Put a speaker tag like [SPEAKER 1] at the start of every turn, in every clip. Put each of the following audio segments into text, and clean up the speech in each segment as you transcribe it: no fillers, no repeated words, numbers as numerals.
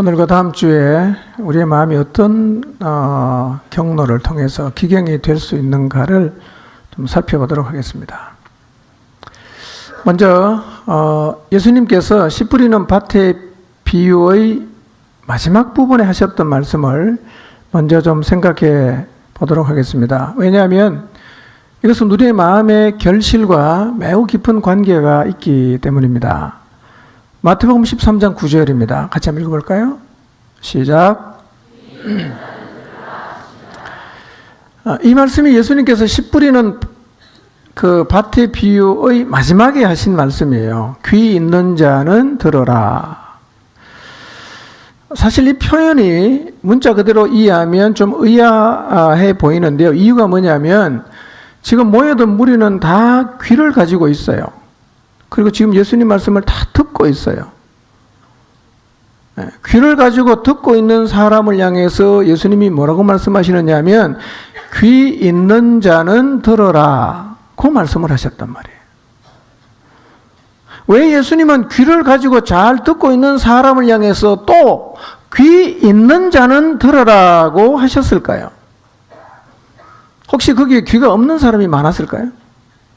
[SPEAKER 1] 오늘과 다음 주에 우리의 마음이 어떤 경로를 통해서 기경이 될 수 있는가를 좀 살펴보도록 하겠습니다. 먼저 예수님께서 씨 뿌리는 밭의 비유의 마지막 부분에 하셨던 말씀을 먼저 좀 생각해 보도록 하겠습니다. 왜냐하면 이것은 우리의 마음의 결실과 매우 깊은 관계가 있기 때문입니다. 마태복음 13장 9절입니다. 같이 한번 읽어볼까요? 시작. 이 말씀이 예수님께서 씨 뿌리는 그 밭의 비유의 마지막에 하신 말씀이에요. 귀 있는 자는 들어라. 사실 이 표현이 문자 그대로 이해하면 좀 의아해 보이는데요. 이유가 뭐냐면 지금 모여든 무리는 다 귀를 가지고 있어요. 그리고 지금 예수님 말씀을 다 듣고 있어요. 귀를 가지고 듣고 있는 사람을 향해서 예수님이 뭐라고 말씀하시느냐 하면 귀 있는 자는 들어라. 그 말씀을 하셨단 말이에요. 왜 예수님은 귀를 가지고 잘 듣고 있는 사람을 향해서 또 귀 있는 자는 들어라고 하셨을까요? 혹시 거기에 귀가 없는 사람이 많았을까요?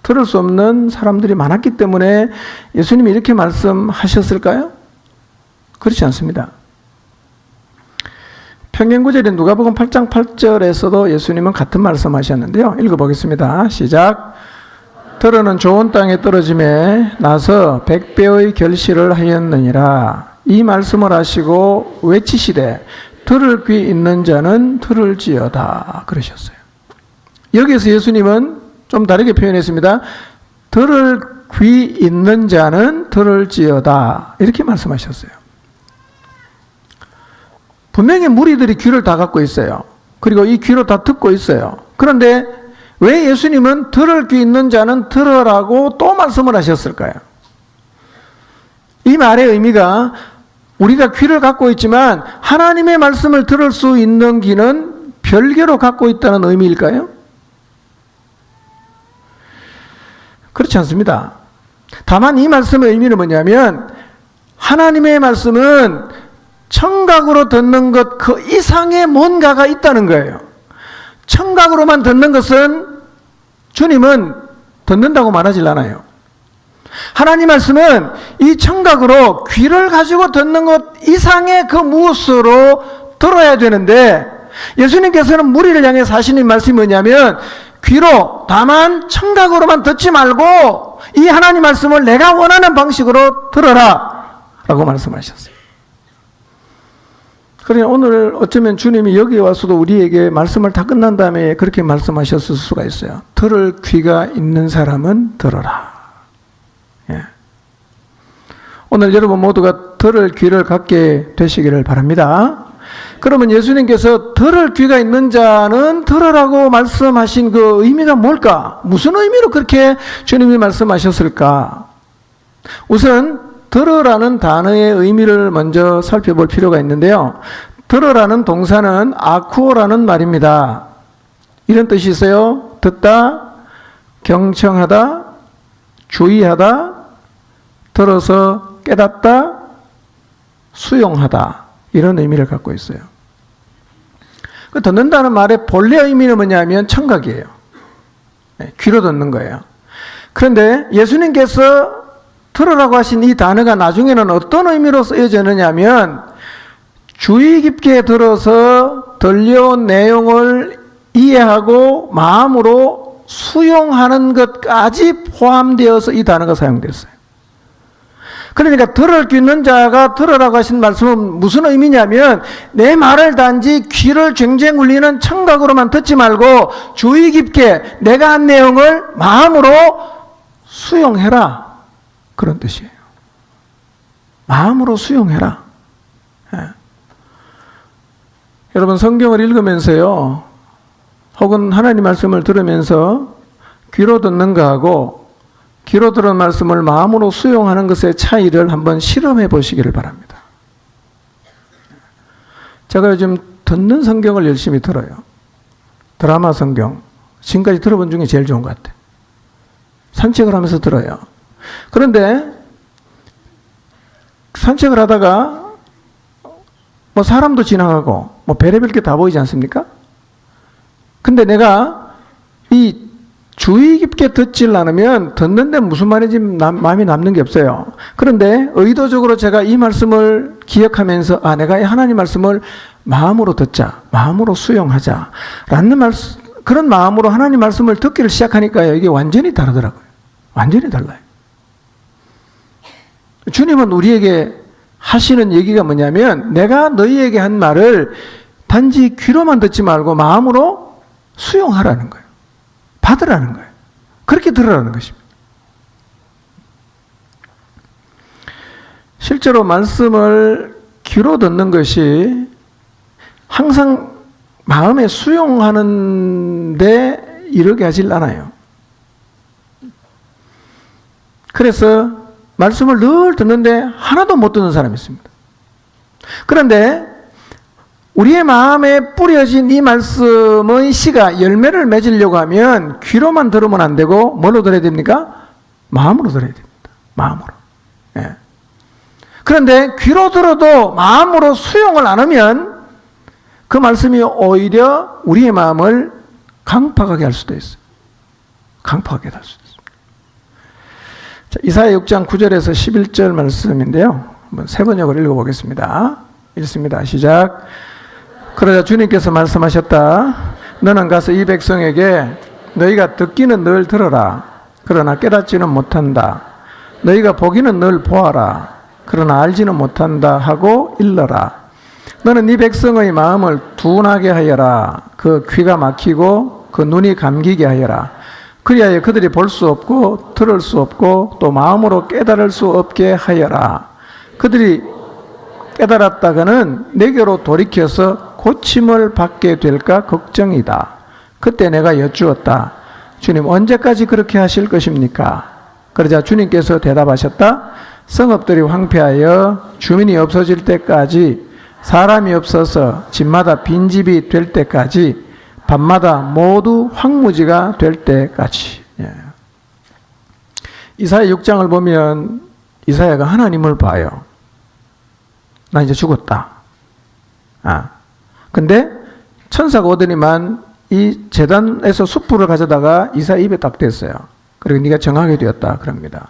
[SPEAKER 1] 들을 수 없는 사람들이 많았기 때문에 예수님이 이렇게 말씀하셨을까요? 그렇지 않습니다. 평행구절인 누가복음 8장 8절에서도 예수님은 같은 말씀하셨는데요. 읽어보겠습니다. 시작. 들어는 좋은 땅에 떨어짐에 나서 100배의 결실을 하였느니라. 이 말씀을 하시고 외치시되 들을 귀 있는 자는 들을지어다 그러셨어요. 여기에서 예수님은 좀 다르게 표현했습니다. 들을 귀 있는 자는 들을지어다 이렇게 말씀하셨어요. 분명히 무리들이 귀를 다 갖고 있어요. 그리고 이 귀로 다 듣고 있어요. 그런데 왜 예수님은 들을 귀 있는 자는 들으라고 또 말씀을 하셨을까요? 이 말의 의미가 우리가 귀를 갖고 있지만 하나님의 말씀을 들을 수 있는 귀는 별개로 갖고 있다는 의미일까요? 그렇지 않습니다. 다만 이 말씀의 의미는 뭐냐면 하나님의 말씀은 청각으로 듣는 것 그 이상의 뭔가가 있다는 거예요. 청각으로만 듣는 것은 주님은 듣는다고 말하질 않아요. 하나님 말씀은 이 청각으로 귀를 가지고 듣는 것 이상의 그 무엇으로 들어야 되는데 예수님께서는 무리를 향해서 하시는 말씀이 뭐냐면 귀로 다만 청각으로만 듣지 말고 이 하나님 말씀을 내가 원하는 방식으로 들어라 라고 말씀하셨어요. 그러니 오늘 어쩌면 주님이 여기 와서도 우리에게 말씀을 다 끝난 다음에 그렇게 말씀하셨을 수가 있어요. 들을 귀가 있는 사람은 들어라. 예. 오늘 여러분 모두가 들을 귀를 갖게 되시기를 바랍니다. 그러면 예수님께서 들을 귀가 있는 자는 들으라고 말씀하신 그 의미가 뭘까? 무슨 의미로 그렇게 주님이 말씀하셨을까? 우선 들으라는 단어의 의미를 먼저 살펴볼 필요가 있는데요. 들으라는 동사는 아쿠오라는 말입니다. 이런 뜻이 있어요. 듣다, 경청하다, 주의하다, 들어서 깨닫다, 수용하다 이런 의미를 갖고 있어요. 그 듣는다는 말의 본래 의미는 뭐냐면 청각이에요. 귀로 듣는 거예요. 그런데 예수님께서 들으라고 하신 이 단어가 나중에는 어떤 의미로 쓰여졌느냐 하면 주의 깊게 들어서 들려온 내용을 이해하고 마음으로 수용하는 것까지 포함되어서 이 단어가 사용됐어요. 그러니까 들을 귀 있는 자가 들으라고 하신 말씀은 무슨 의미냐면 내 말을 단지 귀를 쟁쟁 울리는 청각으로만 듣지 말고 주의 깊게 내가 한 내용을 마음으로 수용해라. 그런 뜻이에요. 마음으로 수용해라. 예. 여러분 성경을 읽으면서요. 혹은 하나님 말씀을 들으면서 귀로 듣는 거하고 귀로 들은 말씀을 마음으로 수용하는 것의 차이를 한번 실험해 보시기를 바랍니다. 제가 요즘 듣는 성경을 열심히 들어요. 드라마 성경. 지금까지 들어본 중에 제일 좋은 것 같아요. 산책을 하면서 들어요. 그런데 산책을 하다가 뭐 사람도 지나가고 뭐 별의별 게 다 보이지 않습니까? 근데 내가 이 주의 깊게 듣질 않으면 듣는데 무슨 말인지 마음이 남는 게 없어요. 그런데 의도적으로 제가 이 말씀을 기억하면서 내가 이 하나님 말씀을 마음으로 듣자, 마음으로 수용하자 라는 그런 마음으로 하나님 말씀을 듣기를 시작하니까요, 이게 완전히 다르더라고요. 완전히 달라요. 주님은 우리에게 하시는 얘기가 뭐냐면, 내가 너희에게 한 말을 단지 귀로만 듣지 말고 마음으로 수용하라는 거예요. 받으라는 거예요. 그렇게 들으라는 것입니다. 실제로 말씀을 귀로 듣는 것이 항상 마음에 수용하는데 이르게 하질 않아요. 그래서 말씀을 늘 듣는데 하나도 못 듣는 사람이 있습니다. 그런데 우리의 마음에 뿌려진 이 말씀의 씨가 열매를 맺으려고 하면 귀로만 들으면 안 되고 뭘로 들어야 됩니까? 마음으로 들어야 됩니다. 마음으로. 예. 그런데 귀로 들어도 마음으로 수용을 안 하면 그 말씀이 오히려 우리의 마음을 강팍하게 할 수도 있어요. 강팍하게 할 수도 있습니다. 자, 이사야 6장 9절에서 11절 말씀인데요. 한번 세 번역을 읽어보겠습니다. 읽습니다. 시작. 그러자 주님께서 말씀하셨다. 너는 가서 이 백성에게 너희가 듣기는 늘 들어라. 그러나 깨닫지는 못한다. 너희가 보기는 늘 보아라. 그러나 알지는 못한다 하고 일러라. 너는 이 백성의 마음을 둔하게 하여라. 그 귀가 막히고 그 눈이 감기게 하여라. 그리하여 그들이 볼 수 없고 들을 수 없고 또 마음으로 깨달을 수 없게 하여라. 그들이 깨달았다가는 내게로 돌이켜서 고침을 받게 될까 걱정이다. 그때 내가 여쭈었다. 주님, 언제까지 그렇게 하실 것입니까? 그러자 주님께서 대답하셨다. 성읍들이 황폐하여 주민이 없어질 때까지, 사람이 없어서 집마다 빈집이 될 때까지, 밤마다 모두 황무지가 될 때까지. 이사야 6장을 보면 이사야가 하나님을 봐요. 나 이제 죽었다. 근데 천사가 오더니만 이 제단에서 숯불을 가져다가 이사야 입에 딱 댔어요. 그리고 네가 정하게 되었다 그럽니다.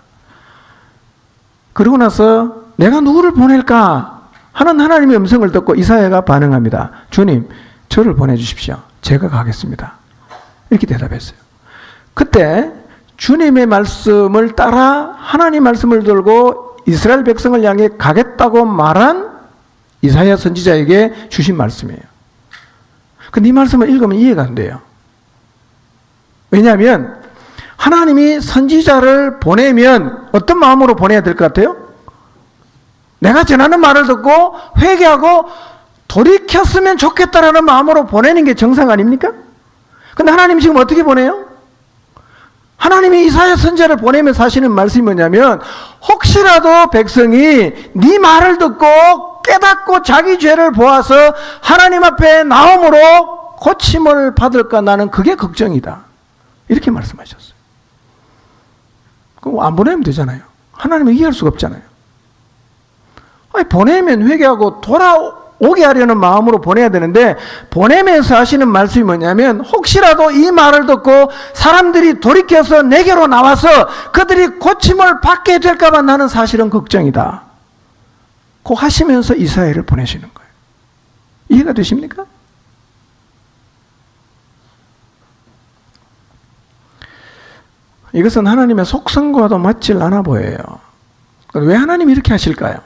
[SPEAKER 1] 그러고 나서 내가 누구를 보낼까 하는 하나님의 음성을 듣고 이사야가 반응합니다. 주님, 저를 보내주십시오. 제가 가겠습니다. 이렇게 대답했어요. 그때 주님의 말씀을 따라 하나님 말씀을 들고 이스라엘 백성을 향해 가겠다고 말한 이사야 선지자에게 주신 말씀이에요. 근데 이 말씀을 읽으면 이해가 안 돼요. 왜냐하면 하나님이 선지자를 보내면 어떤 마음으로 보내야 될 것 같아요? 내가 전하는 말을 듣고 회개하고 돌이켰으면 좋겠다라는 마음으로 보내는 게 정상 아닙니까? 근데 하나님 지금 어떻게 보내요? 하나님이 이사야 선지자를 보내면서 하시는 말씀이 뭐냐면, 혹시라도 백성이 네 말을 듣고 깨닫고 자기 죄를 보아서 하나님 앞에 나옴으로 고침을 받을까, 나는 그게 걱정이다. 이렇게 말씀하셨어요. 그럼 안 보내면 되잖아요. 하나님은 이해할 수가 없잖아요. 아니, 보내면 회개하고 돌아오게 하려는 마음으로 보내야 되는데, 보내면서 하시는 말씀이 뭐냐면, 혹시라도 이 말을 듣고 사람들이 돌이켜서 내게로 나와서 그들이 고침을 받게 될까봐 나는 사실은 걱정이다. 그 하시면서 이사야를 보내시는 거예요. 이해가 되십니까? 이것은 하나님의 속성과도 맞질 않아 보여요. 왜 하나님이 이렇게 하실까요?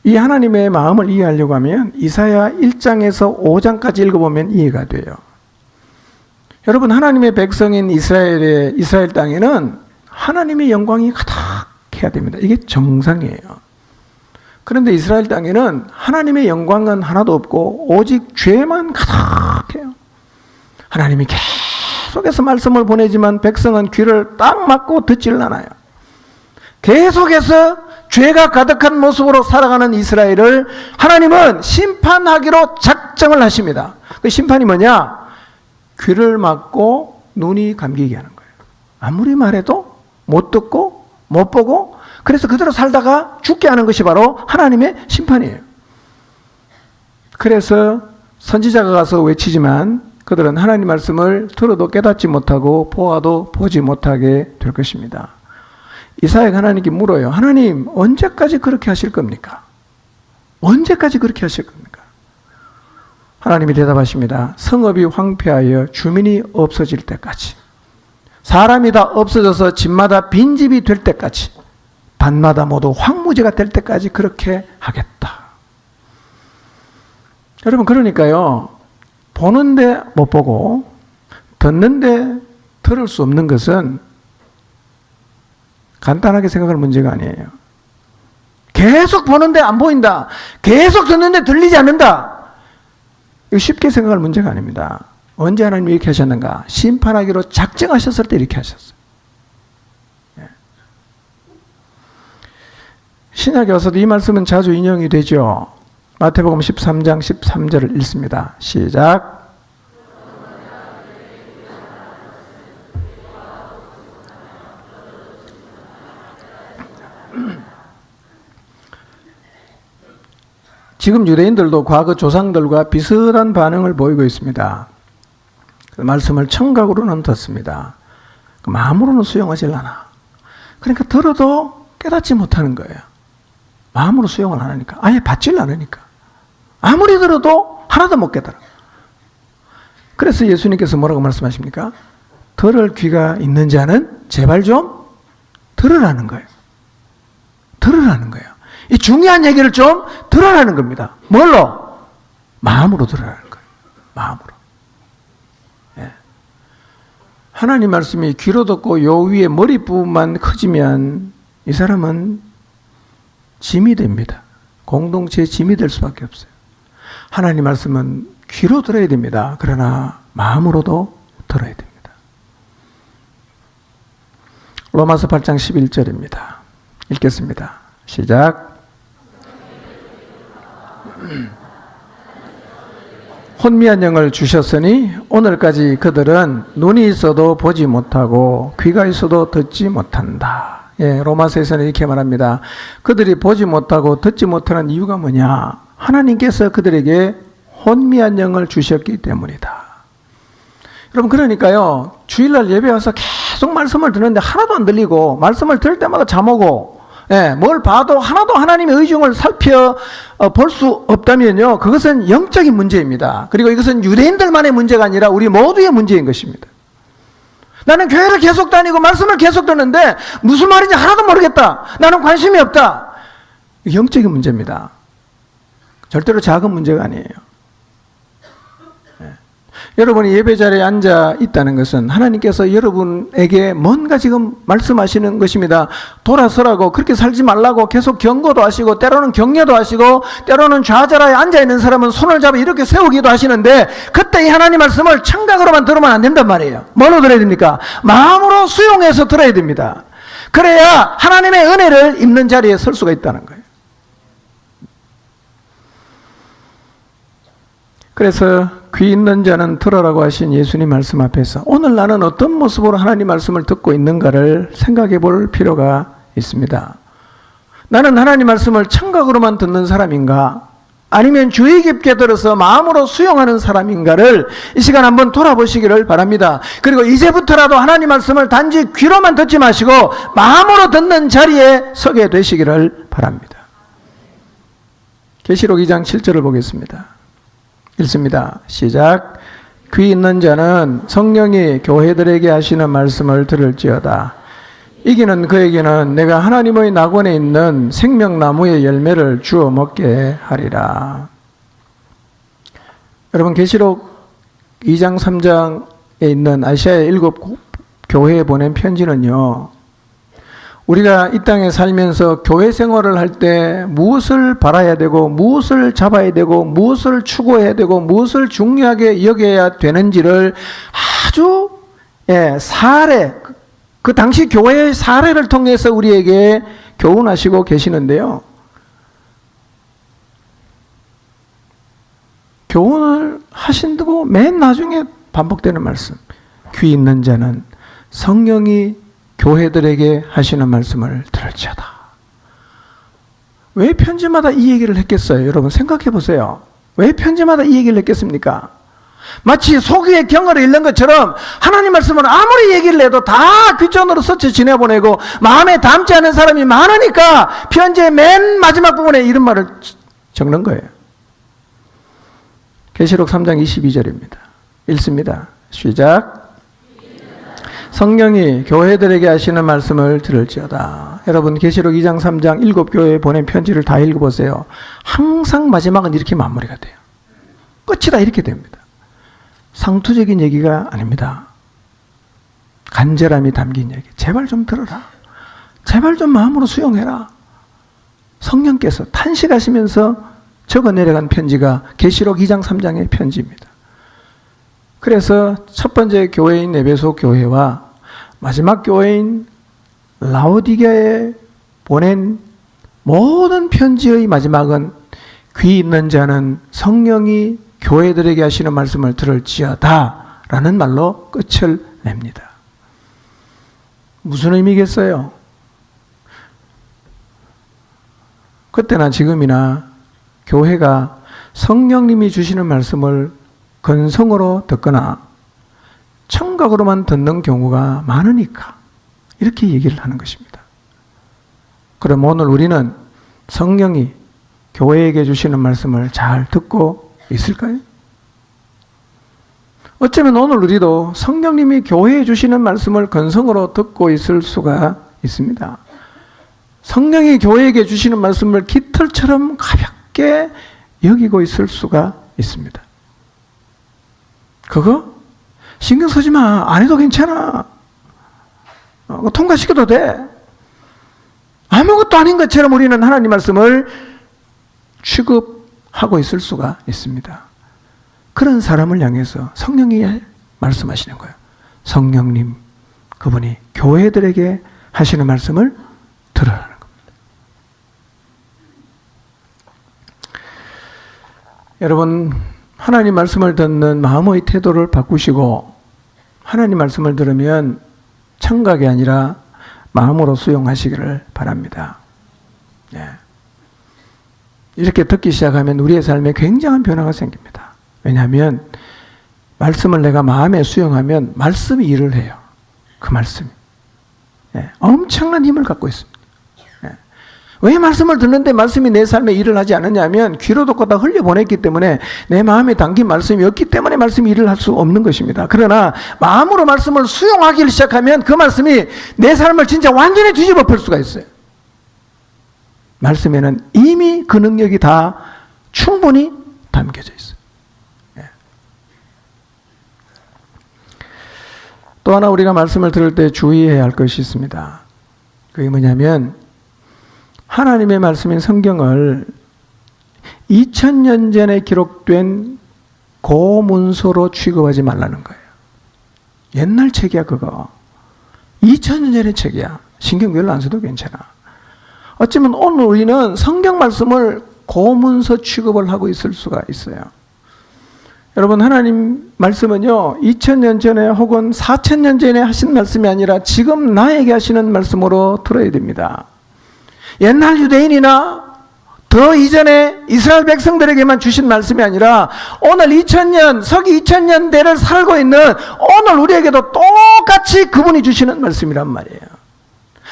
[SPEAKER 1] 이 하나님의 마음을 이해하려고 하면 이사야 1장에서 5장까지 읽어보면 이해가 돼요. 여러분, 하나님의 백성인 이스라엘 땅에는 하나님의 영광이 가득해야 됩니다. 이게 정상이에요. 그런데 이스라엘 땅에는 하나님의 영광은 하나도 없고 오직 죄만 가득해요. 하나님이 계속해서 말씀을 보내지만 백성은 귀를 딱 막고 듣질 않아요. 계속해서 죄가 가득한 모습으로 살아가는 이스라엘을 하나님은 심판하기로 작정을 하십니다. 그 심판이 뭐냐? 귀를 막고 눈이 감기게 하는 거예요. 아무리 말해도 못 듣고 못 보고, 그래서 그대로 살다가 죽게 하는 것이 바로 하나님의 심판이에요. 그래서 선지자가 가서 외치지만 그들은 하나님 말씀을 들어도 깨닫지 못하고 보아도 보지 못하게 될 것입니다. 이사야가 하나님께 물어요. 하나님, 언제까지 그렇게 하실 겁니까? 언제까지 그렇게 하실 겁니까? 하나님이 대답하십니다. 성읍이 황폐하여 주민이 없어질 때까지, 사람이 다 없어져서 집마다 빈집이 될 때까지, 밭마다 모두 황무지가 될 때까지 그렇게 하겠다. 여러분, 그러니까요, 보는데 못 보고 듣는데 들을 수 없는 것은 간단하게 생각할 문제가 아니에요. 계속 보는데 안 보인다, 계속 듣는데 들리지 않는다, 이거 쉽게 생각할 문제가 아닙니다. 언제 하나님이 이렇게 하셨는가? 심판하기로 작정하셨을 때 이렇게 하셨어요. 신약에 와서도 이 말씀은 자주 인용이 되죠. 마태복음 13장 13절을 읽습니다. 시작. 지금 유대인들도 과거 조상들과 비슷한 반응을 보이고 있습니다. 그 말씀을 청각으로는 듣습니다. 마음으로는 수용하지 않아. 그러니까 들어도 깨닫지 못하는 거예요. 마음으로 수용을 안 하니까, 아예 받질 않으니까. 아무리 들어도 하나도 못 깨달아. 그래서 예수님께서 뭐라고 말씀하십니까? 들을 귀가 있는 자는 제발 좀 들으라는 거예요. 들으라는 거예요. 이 중요한 얘기를 좀 들으라는 겁니다. 뭘로? 마음으로 들으라는 거예요. 마음으로. 예. 하나님 말씀이 귀로 듣고 요 위에 머리 부분만 커지면 이 사람은 짐이 됩니다. 공동체의 짐이 될 수밖에 없어요. 하나님 말씀은 귀로 들어야 됩니다. 그러나 마음으로도 들어야 됩니다. 로마서 8장 11절입니다. 읽겠습니다. 시작. 혼미한 영을 주셨으니 오늘까지 그들은 눈이 있어도 보지 못하고 귀가 있어도 듣지 못한다. 예, 로마서에서는 이렇게 말합니다. 그들이 보지 못하고 듣지 못하는 이유가 뭐냐? 하나님께서 그들에게 혼미한 영을 주셨기 때문이다. 여러분, 그러니까요, 주일날 예배 와서 계속 말씀을 듣는데 하나도 안 들리고, 말씀을 들을 때마다 잠 오고, 예, 뭘 봐도 하나도 하나님의 의중을 살펴 볼 수 없다면요, 그것은 영적인 문제입니다. 그리고 이것은 유대인들만의 문제가 아니라 우리 모두의 문제인 것입니다. 나는 교회를 계속 다니고 말씀을 계속 듣는데 무슨 말인지 하나도 모르겠다, 나는 관심이 없다, 영적인 문제입니다. 절대로 작은 문제가 아니에요. 여러분이 예배 자리에 앉아 있다는 것은 하나님께서 여러분에게 뭔가 지금 말씀하시는 것입니다. 돌아서라고, 그렇게 살지 말라고 계속 경고도 하시고, 때로는 격려도 하시고, 때로는 좌절하에 앉아 있는 사람은 손을 잡아 이렇게 세우기도 하시는데, 그때 이 하나님 말씀을 청각으로만 들으면 안 된단 말이에요. 뭘로 들어야 됩니까? 마음으로 수용해서 들어야 됩니다. 그래야 하나님의 은혜를 입는 자리에 설 수가 있다는 거예요. 그래서 귀 있는 자는 들으라고 하신 예수님 말씀 앞에서 오늘 나는 어떤 모습으로 하나님 말씀을 듣고 있는가를 생각해 볼 필요가 있습니다. 나는 하나님 말씀을 청각으로만 듣는 사람인가, 아니면 주의 깊게 들어서 마음으로 수용하는 사람인가를 이 시간 한번 돌아보시기를 바랍니다. 그리고 이제부터라도 하나님 말씀을 단지 귀로만 듣지 마시고 마음으로 듣는 자리에 서게 되시기를 바랍니다. 계시록 2장 7절을 보겠습니다. 읽습니다. 시작. 귀 있는 자는 성령이 교회들에게 하시는 말씀을 들을지어다. 이기는 그에게는 내가 하나님의 낙원에 있는 생명나무의 열매를 주어 먹게 하리라. 여러분, 계시록 2장 3장에 있는 아시아의 7 교회에 보낸 편지는요, 우리가 이 땅에 살면서 교회 생활을 할 때 무엇을 바라야 되고, 무엇을 잡아야 되고, 무엇을 추구해야 되고, 무엇을 중요하게 여겨야 되는지를 아주 사례, 그 당시 교회의 사례를 통해서 우리에게 교훈하시고 계시는데요, 교훈을 하신다고 맨 나중에 반복되는 말씀, 귀 있는 자는 성령이 교회들에게 하시는 말씀을 들을지어다. 왜 편지마다 이 얘기를 했겠어요? 여러분 생각해 보세요. 왜 편지마다 이 얘기를 했겠습니까? 마치 소귀에 경어를 잃는 것처럼 하나님 말씀은 아무리 얘기를 해도 다 귀전으로 스쳐 지내보내고 마음에 담지 않은 사람이 많으니까 편지의 맨 마지막 부분에 이런 말을 적는 거예요. 계시록 3장 22절입니다. 읽습니다. 시작. 성령이 교회들에게 하시는 말씀을 들을지어다. 여러분 계시록 2장 3장 7교회에 보낸 편지를 다 읽어보세요. 항상 마지막은 이렇게 마무리가 돼요. 끝이 다 이렇게 됩니다. 상투적인 얘기가 아닙니다. 간절함이 담긴 얘기. 제발 좀 들어라. 제발 좀 마음으로 수용해라. 성령께서 탄식하시면서 적어 내려간 편지가 계시록 2장 3장의 편지입니다. 그래서 첫 번째 교회인 에베소 교회와 마지막 교회인 라오디게에 보낸 모든 편지의 마지막은 귀 있는 자는 성령이 교회들에게 하시는 말씀을 들을지어다 라는 말로 끝을 냅니다. 무슨 의미겠어요? 그때나 지금이나 교회가 성령님이 주시는 말씀을 건성으로 듣거나 청각으로만 듣는 경우가 많으니까 이렇게 얘기를 하는 것입니다. 그럼 오늘 우리는 성령이 교회에게 주시는 말씀을 잘 듣고 있을까요? 어쩌면 오늘 우리도 성령님이 교회에 주시는 말씀을 건성으로 듣고 있을 수가 있습니다. 성령이 교회에게 주시는 말씀을 깃털처럼 가볍게 여기고 있을 수가 있습니다. 그거 신경 쓰지 마. 안 해도 괜찮아. 통과시켜도 돼. 아무것도 아닌 것처럼 우리는 하나님 말씀을 취급하고 있을 수가 있습니다. 그런 사람을 향해서 성령이 말씀하시는 거예요. 성령님, 그분이 교회들에게 하시는 말씀을 들으라는 겁니다. 여러분, 하나님 말씀을 듣는 마음의 태도를 바꾸시고 하나님 말씀을 들으면 청각이 아니라 마음으로 수용하시기를 바랍니다. 네. 이렇게 듣기 시작하면 우리의 삶에 굉장한 변화가 생깁니다. 왜냐하면 말씀을 내가 마음에 수용하면 말씀이 일을 해요. 그 말씀이. 네. 엄청난 힘을 갖고 있습니다. 왜 말씀을 듣는데 말씀이 내 삶에 일을 하지 않느냐면 귀로 듣고 다 흘려보냈기 때문에 내 마음에 담긴 말씀이 없기 때문에 말씀이 일을 할 수 없는 것입니다. 그러나 마음으로 말씀을 수용하기 시작하면 그 말씀이 내 삶을 진짜 완전히 뒤집어 볼 수가 있어요. 말씀에는 이미 그 능력이 다 충분히 담겨져 있어요. 또 하나 우리가 말씀을 들을 때 주의해야 할 것이 있습니다. 그게 뭐냐면 하나님의 말씀인 성경을 2000년 전에 기록된 고문서로 취급하지 말라는 거예요. 옛날 책이야 그거. 2000년 전의 책이야. 신경 별로 안 써도 괜찮아. 어쩌면 오늘 우리는 성경 말씀을 고문서 취급을 하고 있을 수가 있어요. 여러분 하나님 말씀은요 2000년 전에 혹은 4000년 전에 하신 말씀이 아니라 지금 나에게 하시는 말씀으로 들어야 됩니다. 옛날 유대인이나 더 이전에 이스라엘 백성들에게만 주신 말씀이 아니라 오늘 2000년, 서기 2000년대를 살고 있는 오늘 우리에게도 똑같이 그분이 주시는 말씀이란 말이에요.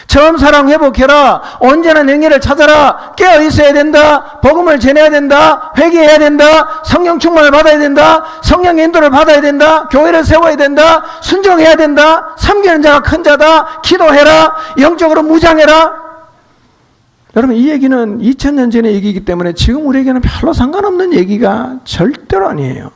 [SPEAKER 1] 처음 사랑 회복해라. 언제나 능력을 찾아라. 깨어 있어야 된다. 복음을 전해야 된다. 회개해야 된다. 성령 충만을 받아야 된다. 성령 인도를 받아야 된다. 교회를 세워야 된다. 순종해야 된다. 섬기는 자가 큰 자다. 기도해라. 영적으로 무장해라. 여러분 이 얘기는 2000년 전의 얘기이기 때문에 지금 우리에게는 별로 상관없는 얘기가 절대로 아니에요.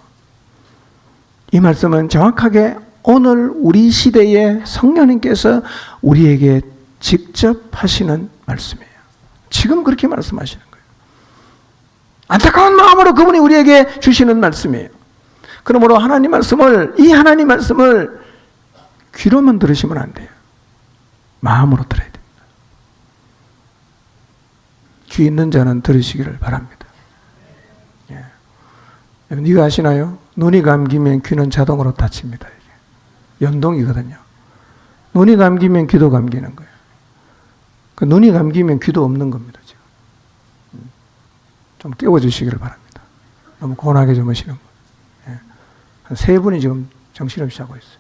[SPEAKER 1] 이 말씀은 정확하게 오늘 우리 시대에 성령님께서 우리에게 직접 하시는 말씀이에요. 지금 그렇게 말씀하시는 거예요. 안타까운 마음으로 그분이 우리에게 주시는 말씀이에요. 그러므로 하나님 말씀을 이 하나님 말씀을 귀로만 들으시면 안 돼요. 마음으로 들어야 돼요. 귀 있는 자는 들으시기를 바랍니다. 예. 네가 아시나요? 눈이 감기면 귀는 자동으로 닫힙니다. 이게. 연동이거든요. 눈이 감기면 귀도 감기는 거예요. 그 눈이 감기면 귀도 없는 겁니다. 지금. 좀 깨워주시기를 바랍니다. 너무 고운하게 주무시는 분. 예. 한 3분이 지금 정신없이 하고 있어요.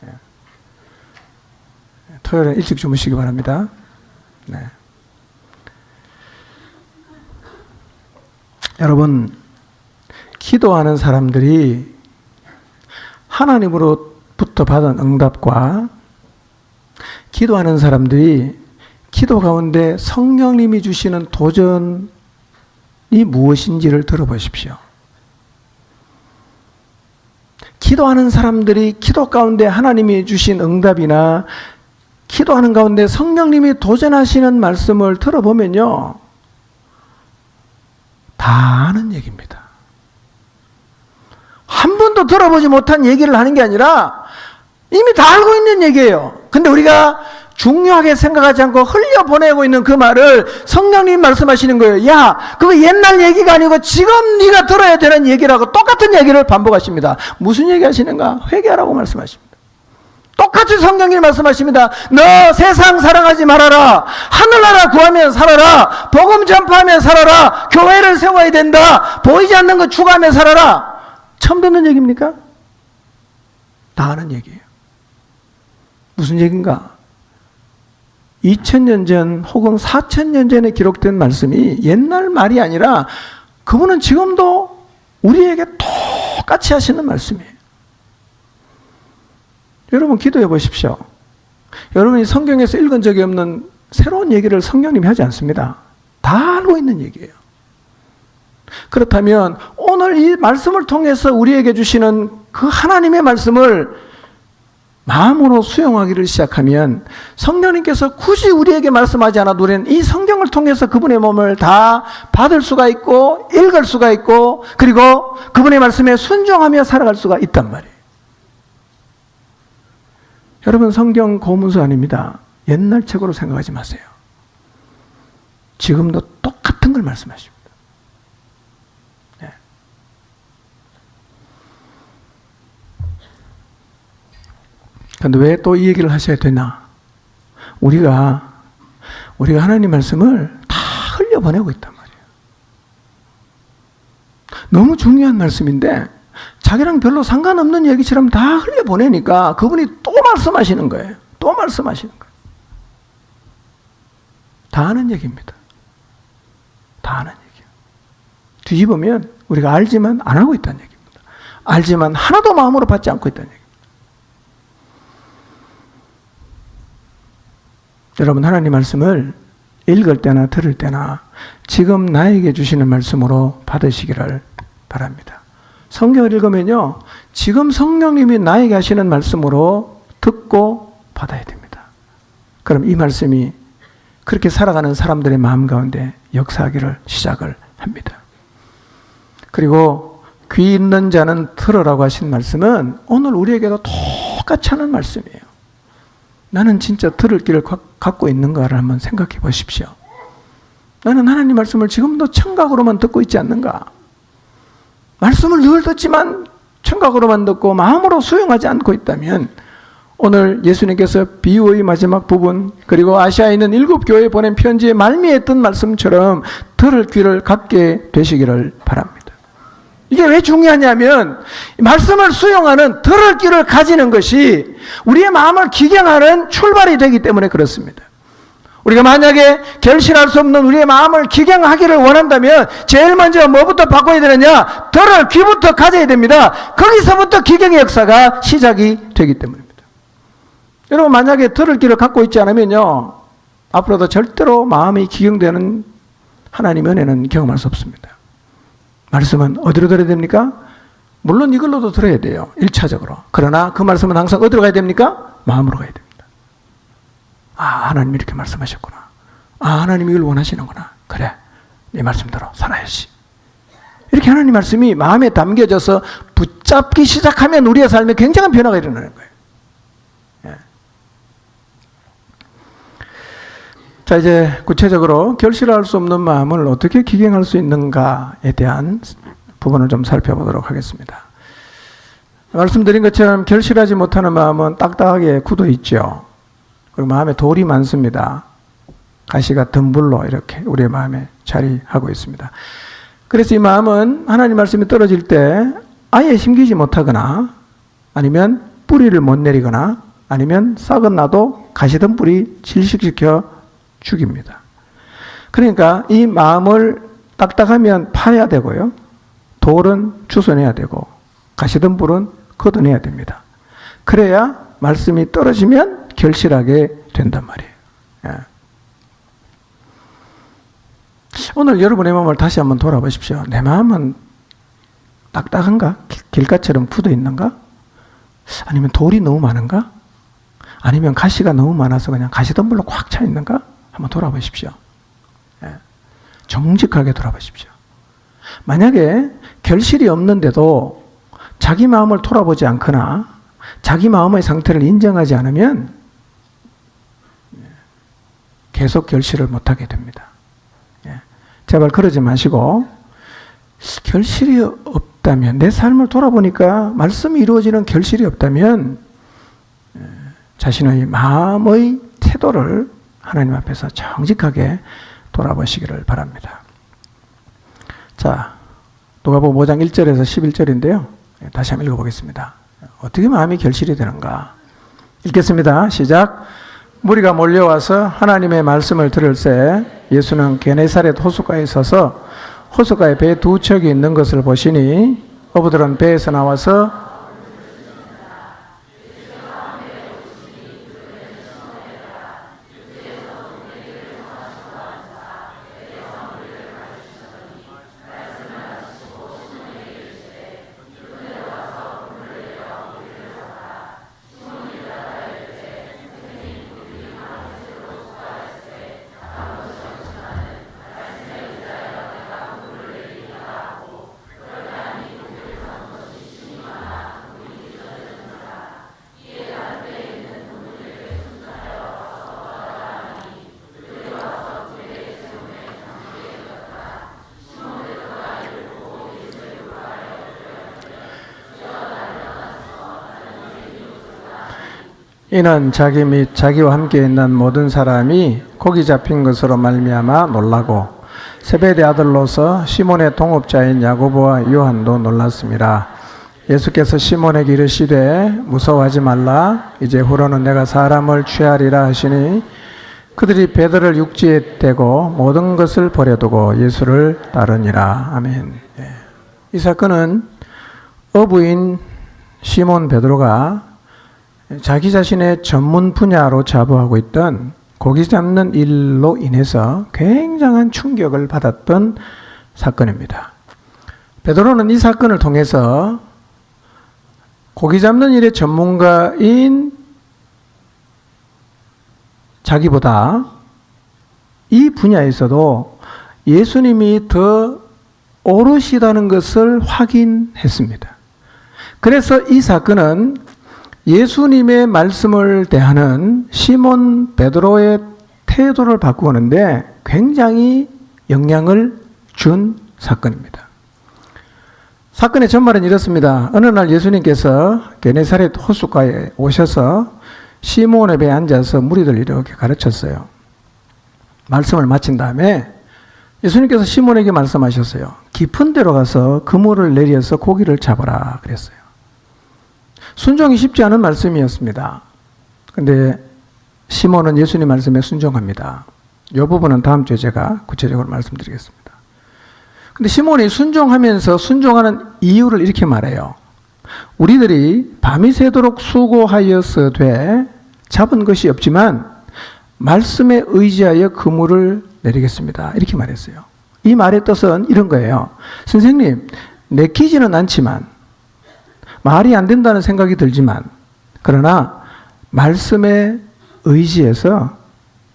[SPEAKER 1] 예. 토요일에 일찍 주무시기 바랍니다. 네. 여러분, 기도하는 사람들이 하나님으로부터 받은 응답과 기도하는 사람들이 기도 가운데 성령님이 주시는 도전이 무엇인지를 들어보십시오. 기도하는 사람들이 기도 가운데 하나님이 주신 응답이나 기도하는 가운데 성령님이 도전하시는 말씀을 들어보면요, 다 아는 얘기입니다. 한 번도 들어보지 못한 얘기를 하는 게 아니라 이미 다 알고 있는 얘기예요. 근데 우리가 중요하게 생각하지 않고 흘려보내고 있는 그 말을 성령님 말씀하시는 거예요. 야, 그거 옛날 얘기가 아니고 지금 네가 들어야 되는 얘기라고 똑같은 얘기를 반복하십니다. 무슨 얘기 하시는가? 회개하라고 말씀하십니다. 똑같이 성령님 말씀하십니다. 너 세상 사랑하지 말아라. 하늘나라 구하면 살아라. 복음 전파하면 살아라. 교회를 세워야 된다. 보이지 않는 거 추구하며 살아라. 처음 듣는 얘기입니까? 다 아는 얘기예요. 무슨 얘기인가? 2000년 전 혹은 4000년 전에 기록된 말씀이 옛날 말이 아니라 그분은 지금도 우리에게 똑같이 하시는 말씀이에요. 여러분 기도해 보십시오. 여러분이 성경에서 읽은 적이 없는 새로운 얘기를 성령님이 하지 않습니다. 다 알고 있는 얘기예요. 그렇다면 오늘 이 말씀을 통해서 우리에게 주시는 그 하나님의 말씀을 마음으로 수용하기를 시작하면 성령님께서 굳이 우리에게 말씀하지 않아도 우리는 이 성경을 통해서 그분의 몸을 다 받을 수가 있고 읽을 수가 있고 그리고 그분의 말씀에 순종하며 살아갈 수가 있단 말이에요. 여러분 성경 고문서 아닙니다. 옛날 책으로 생각하지 마세요. 지금도 똑같은 걸 말씀하십니다. 네. 그런데 왜 또 이 얘기를 하셔야 되나? 우리가 하나님 말씀을 다 흘려보내고 있단 말이에요. 너무 중요한 말씀인데 자기랑 별로 상관없는 얘기처럼 다 흘려보내니까 그분이 또 말씀하시는 거예요. 또 말씀하시는 거예요. 다 아는 얘기입니다. 다 아는 얘기예요. 뒤집으면 우리가 알지만 안 하고 있다는 얘기입니다. 알지만 하나도 마음으로 받지 않고 있다는 얘기입니다. 여러분 하나님 말씀을 읽을 때나 들을 때나 지금 나에게 주시는 말씀으로 받으시기를 바랍니다. 성경을 읽으면요, 지금 성령님이 나에게 하시는 말씀으로 듣고 받아야 됩니다. 그럼 이 말씀이 그렇게 살아가는 사람들의 마음 가운데 역사하기를 시작을 합니다. 그리고 귀 있는 자는 들으라고 하신 말씀은 오늘 우리에게도 똑같이 하는 말씀이에요. 나는 진짜 들을 길을 갖고 있는가를 한번 생각해 보십시오. 나는 하나님 말씀을 지금도 청각으로만 듣고 있지 않는가? 말씀을 늘 듣지만 청각으로만 듣고 마음으로 수용하지 않고 있다면 오늘 예수님께서 비유의 마지막 부분 그리고 아시아에 있는 7교회에 보낸 편지에 말미했던 말씀처럼 들을 귀를 갖게 되시기를 바랍니다. 이게 왜 중요하냐면 말씀을 수용하는 들을 귀를 가지는 것이 우리의 마음을 기경하는 출발이 되기 때문에 그렇습니다. 우리가 만약에 결실할 수 없는 우리의 마음을 기경하기를 원한다면 제일 먼저 뭐부터 바꿔야 되느냐? 들을 귀부터 가져야 됩니다. 거기서부터 기경의 역사가 시작이 되기 때문입니다. 여러분 만약에 들을 귀를 갖고 있지 않으면요, 앞으로도 절대로 마음이 기경되는 하나님의 은혜는 경험할 수 없습니다. 말씀은 어디로 들어야 됩니까? 물론 이걸로도 들어야 돼요. 1차적으로. 그러나 그 말씀은 항상 어디로 가야 됩니까? 마음으로 가야 됩니다. 아, 하나님이 이렇게 말씀하셨구나. 아, 하나님이 이걸 원하시는구나. 그래, 네 말씀대로 살아야지. 이렇게 하나님 말씀이 마음에 담겨져서 붙잡기 시작하면 우리의 삶에 굉장한 변화가 일어나는 거예요. 예. 자, 이제 구체적으로 결실할 수 없는 마음을 어떻게 기경할 수 있는가에 대한 부분을 좀 살펴보도록 하겠습니다. 말씀드린 것처럼 결실하지 못하는 마음은 딱딱하게 굳어 있죠. 그리고 마음에 돌이 많습니다. 가시가 덤불로 이렇게 우리의 마음에 자리하고 있습니다. 그래서 이 마음은 하나님 말씀이 떨어질 때 아예 심기지 못하거나 아니면 뿌리를 못 내리거나 아니면 싹은 나도 가시덤불이 질식시켜 죽입니다. 그러니까 이 마음을 딱딱하면 파야 되고요. 돌은 주워내야 되고 가시덤불은 걷어내야 됩니다. 그래야 말씀이 떨어지면 결실하게 된단 말이에요. 예. 오늘 여러분의 마음을 다시 한번 돌아보십시오. 내 마음은 딱딱한가? 길가처럼 굳어 있는가? 아니면 돌이 너무 많은가? 아니면 가시가 너무 많아서 그냥 가시덤불로 꽉 차 있는가? 한번 돌아보십시오. 예. 정직하게 돌아보십시오. 만약에 결실이 없는데도 자기 마음을 돌아보지 않거나 자기 마음의 상태를 인정하지 않으면 계속 결실을 못하게 됩니다. 제발 그러지 마시고 결실이 없다면 내 삶을 돌아보니까 말씀이 이루어지는 결실이 없다면 자신의 마음의 태도를 하나님 앞에서 정직하게 돌아보시기를 바랍니다. 자, 누가복음 5장 1절에서 11절인데요. 다시 한번 읽어보겠습니다. 어떻게 마음이 결실이 되는가? 읽겠습니다. 시작. 무리가 몰려와서 하나님의 말씀을 들을새 예수는 게네사렛 호숫가에 서서 호숫가에 배 두 척이 있는 것을 보시니 어부들은 배에서 나와서 이는 자기 및 자기와 함께 있는 모든 사람이 고기 잡힌 것으로 말미암아 놀라고 세베대 아들로서 시몬의 동업자인 야고보와 요한도 놀랐습니다. 예수께서 시몬에게 이르시되 무서워하지 말라. 이제 후로는 내가 사람을 취하리라 하시니 그들이 배들을 육지에 떼고 모든 것을 버려두고 예수를 따르니라. 아멘. 이 사건은 어부인 시몬 베드로가 자기 자신의 전문 분야로 자부하고 있던 고기 잡는 일로 인해서 굉장한 충격을 받았던 사건입니다. 베드로는 이 사건을 통해서 고기 잡는 일의 전문가인 자기보다 이 분야에서도 예수님이 더 오르시다는 것을 확인했습니다. 그래서 이 사건은 예수님의 말씀을 대하는 시몬 베드로의 태도를 바꾸는데 굉장히 영향을 준 사건입니다. 사건의 전말은 이렇습니다. 어느 날 예수님께서 게네사렛 호숫가에 오셔서 시몬의 배에 앉아서 무리들 이렇게 가르쳤어요. 말씀을 마친 다음에 예수님께서 시몬에게 말씀하셨어요. 깊은 데로 가서 그물을 내려서 고기를 잡아라 그랬어요. 순종이 쉽지 않은 말씀이었습니다. 근데 시몬은 예수님 말씀에 순종합니다. 이 부분은 다음 주에 제가 구체적으로 말씀드리겠습니다. 근데 시몬이 순종하면서 순종하는 이유를 이렇게 말해요. 우리들이 밤이 새도록 수고하였으되 잡은 것이 없지만 말씀에 의지하여 그물을 내리겠습니다. 이렇게 말했어요. 이 말의 뜻은 이런 거예요. 선생님, 내키지는 않지만 말이 안 된다는 생각이 들지만 그러나 말씀에 의지해서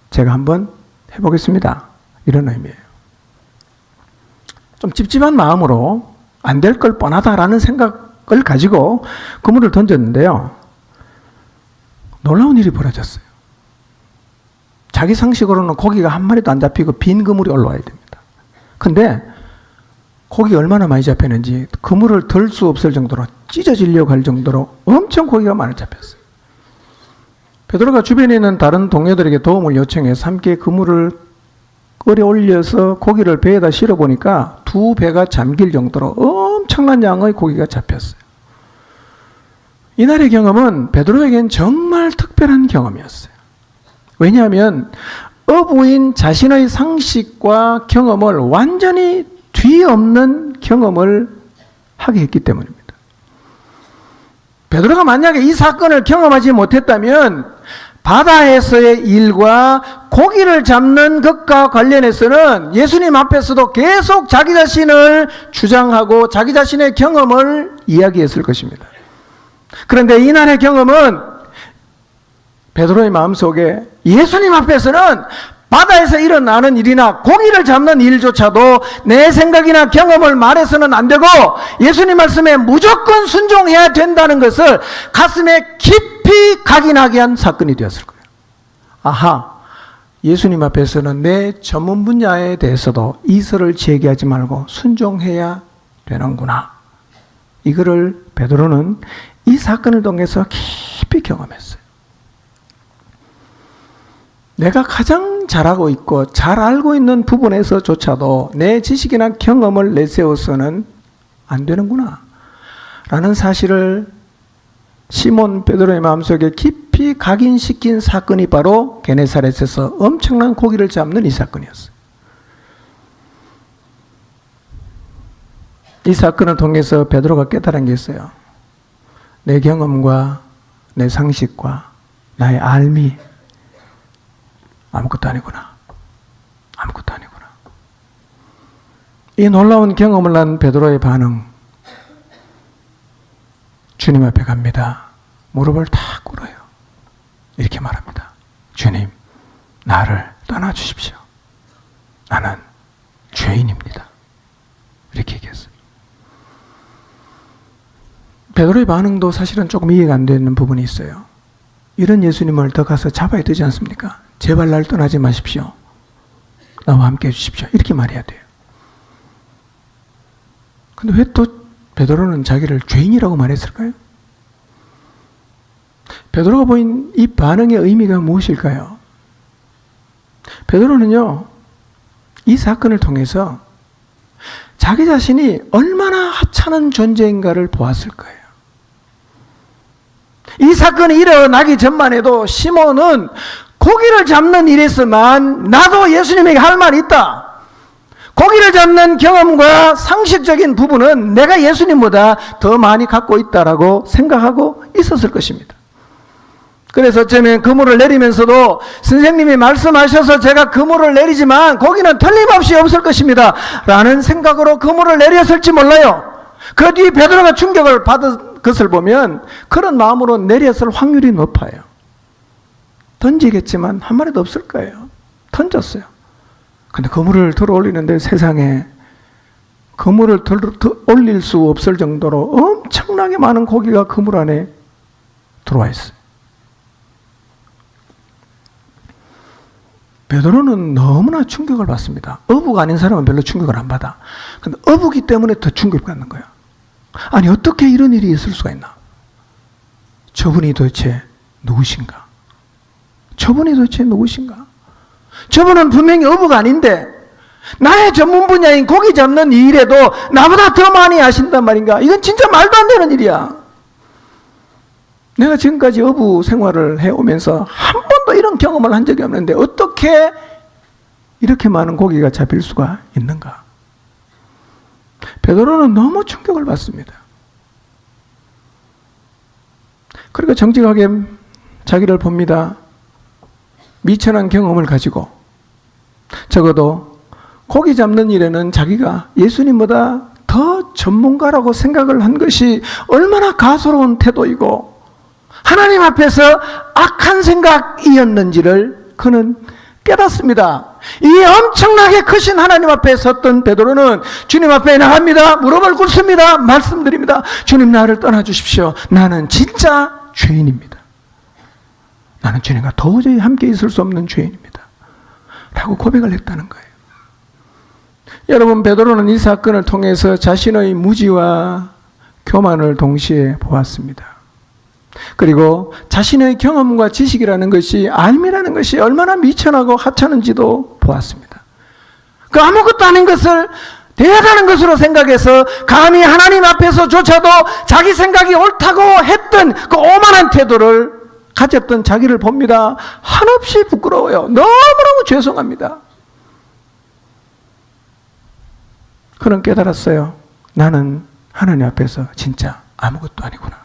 [SPEAKER 1] 제가 한번 해보겠습니다. 이런 의미예요. 좀 찝찝한 마음으로 안 될 걸 뻔하다라는 생각을 가지고 그물을 던졌는데요. 놀라운 일이 벌어졌어요. 자기 상식으로는 고기가 한 마리도 안 잡히고 빈 그물이 올라와야 됩니다. 근데 고기 얼마나 많이 잡혔는지 그물을 들 수 없을 정도로 찢어지려고 할 정도로 엄청 고기가 많이 잡혔어요. 베드로가 주변에 있는 다른 동료들에게 도움을 요청해서 함께 그물을 얼에 올려서 고기를 배에다 실어 보니까 2배가 잠길 정도로 엄청난 양의 고기가 잡혔어요. 이날의 경험은 베드로에겐 정말 특별한 경험이었어요. 왜냐하면 어부인 자신의 상식과 경험을 완전히 뒤엎는 경험을 하게 했기 때문입니다. 베드로가 만약에 이 사건을 경험하지 못했다면 바다에서의 일과 고기를 잡는 것과 관련해서는 예수님 앞에서도 계속 자기 자신을 주장하고 자기 자신의 경험을 이야기했을 것입니다. 그런데 이날의 경험은 베드로의 마음속에 예수님 앞에서는 바다에서 일어나는 일이나 고기를 잡는 일조차도 내 생각이나 경험을 말해서는 안 되고 예수님 말씀에 무조건 순종해야 된다는 것을 가슴에 깊이 각인하게 한 사건이 되었을 거예요. 아하, 예수님 앞에서는 내 전문 분야에 대해서도 이설을 제기하지 말고 순종해야 되는구나. 이거를 베드로는 이 사건을 통해서 깊이 경험했어요. 내가 가장 잘하고 있고 잘 알고 있는 부분에서조차도 내 지식이나 경험을 내세워서는 안 되는구나 라는 사실을 시몬 베드로의 마음속에 깊이 각인시킨 사건이 바로 게네사렛에서 엄청난 고기를 잡는 이 사건이었어요. 이 사건을 통해서 베드로가 깨달은 게 있어요. 내 경험과 내 상식과 나의 알미 아무것도 아니구나. 아무것도 아니구나. 이 놀라운 경험을 한 베드로의 반응. 주님 앞에 갑니다. 무릎을 탁 꿇어요. 이렇게 말합니다. 주님, 나를 떠나주십시오. 나는 죄인입니다. 이렇게 얘기했어요. 베드로의 반응도 사실은 조금 이해가 안 되는 부분이 있어요. 이런 예수님을 더 가서 잡아야 되지 않습니까? 제발 날 떠나지 마십시오. 나와 함께 해주십시오. 이렇게 말해야 돼요. 근데 왜 또 베드로는 자기를 죄인이라고 말했을까요? 베드로가 보인 이 반응의 의미가 무엇일까요? 베드로는요, 이 사건을 통해서 자기 자신이 얼마나 하찮은 존재인가를 보았을 거예요. 이 사건이 일어나기 전만 해도 시몬은 고기를 잡는 일에서만 나도 예수님에게 할 말이 있다. 고기를 잡는 경험과 상식적인 부분은 내가 예수님보다 더 많이 갖고 있다라고 생각하고 있었을 것입니다. 그래서 어쩌면 그물을 내리면서도 선생님이 말씀하셔서 제가 그물을 내리지만 고기는 틀림없이 없을 것입니다 라는 생각으로 그물을 내렸을지 몰라요. 그 뒤 베드로가 충격을 받은 것을 보면 그런 마음으로 내렸을 확률이 높아요. 던지겠지만 한 마리도 없을 거예요. 던졌어요. 근데 그물을 들어 올리는데 세상에 그물을 올릴 수 없을 정도로 엄청나게 많은 고기가 그물 안에 들어와 있어요. 베드로는 너무나 충격을 받습니다. 어부가 아닌 사람은 별로 충격을 안 받아. 근데 어부기 때문에 더 충격을 받는 거야. 아니 어떻게 이런 일이 있을 수가 있나? 저분이 도대체 누구신가? 저분이 도대체 누구신가? 저분은 분명히 어부가 아닌데 나의 전문 분야인 고기 잡는 이 일에도 나보다 더 많이 아신단 말인가? 이건 진짜 말도 안 되는 일이야. 내가 지금까지 어부 생활을 해오면서 한 번도 이런 경험을 한 적이 없는데 어떻게 이렇게 많은 고기가 잡힐 수가 있는가? 베드로는 너무 충격을 받습니다. 그러니까 정직하게 자기를 봅니다. 미천한 경험을 가지고 적어도 고기 잡는 일에는 자기가 예수님보다 더 전문가라고 생각을 한 것이 얼마나 가소로운 태도이고 하나님 앞에서 악한 생각이었는지를 그는 깨닫습니다. 이 엄청나게 크신 하나님 앞에 섰던 베드로는 주님 앞에 나갑니다. 무릎을 꿇습니다. 말씀드립니다. 주님 나를 떠나주십시오. 나는 진짜 죄인입니다. 나는 주님과 도저히 함께 있을 수 없는 죄인입니다. 라고 고백을 했다는 거예요. 여러분, 베드로는 이 사건을 통해서 자신의 무지와 교만을 동시에 보았습니다. 그리고 자신의 경험과 지식이라는 것이, 알미라는 것이 얼마나 미천하고 하찮은지도 보았습니다. 그 아무것도 아닌 것을 대단한 것으로 생각해서 감히 하나님 앞에서조차도 자기 생각이 옳다고 했던 그 오만한 태도를 가졌던 자기를 봅니다. 한없이 부끄러워요. 너무너무 죄송합니다. 그는 깨달았어요. 나는 하나님 앞에서 진짜 아무것도 아니구나.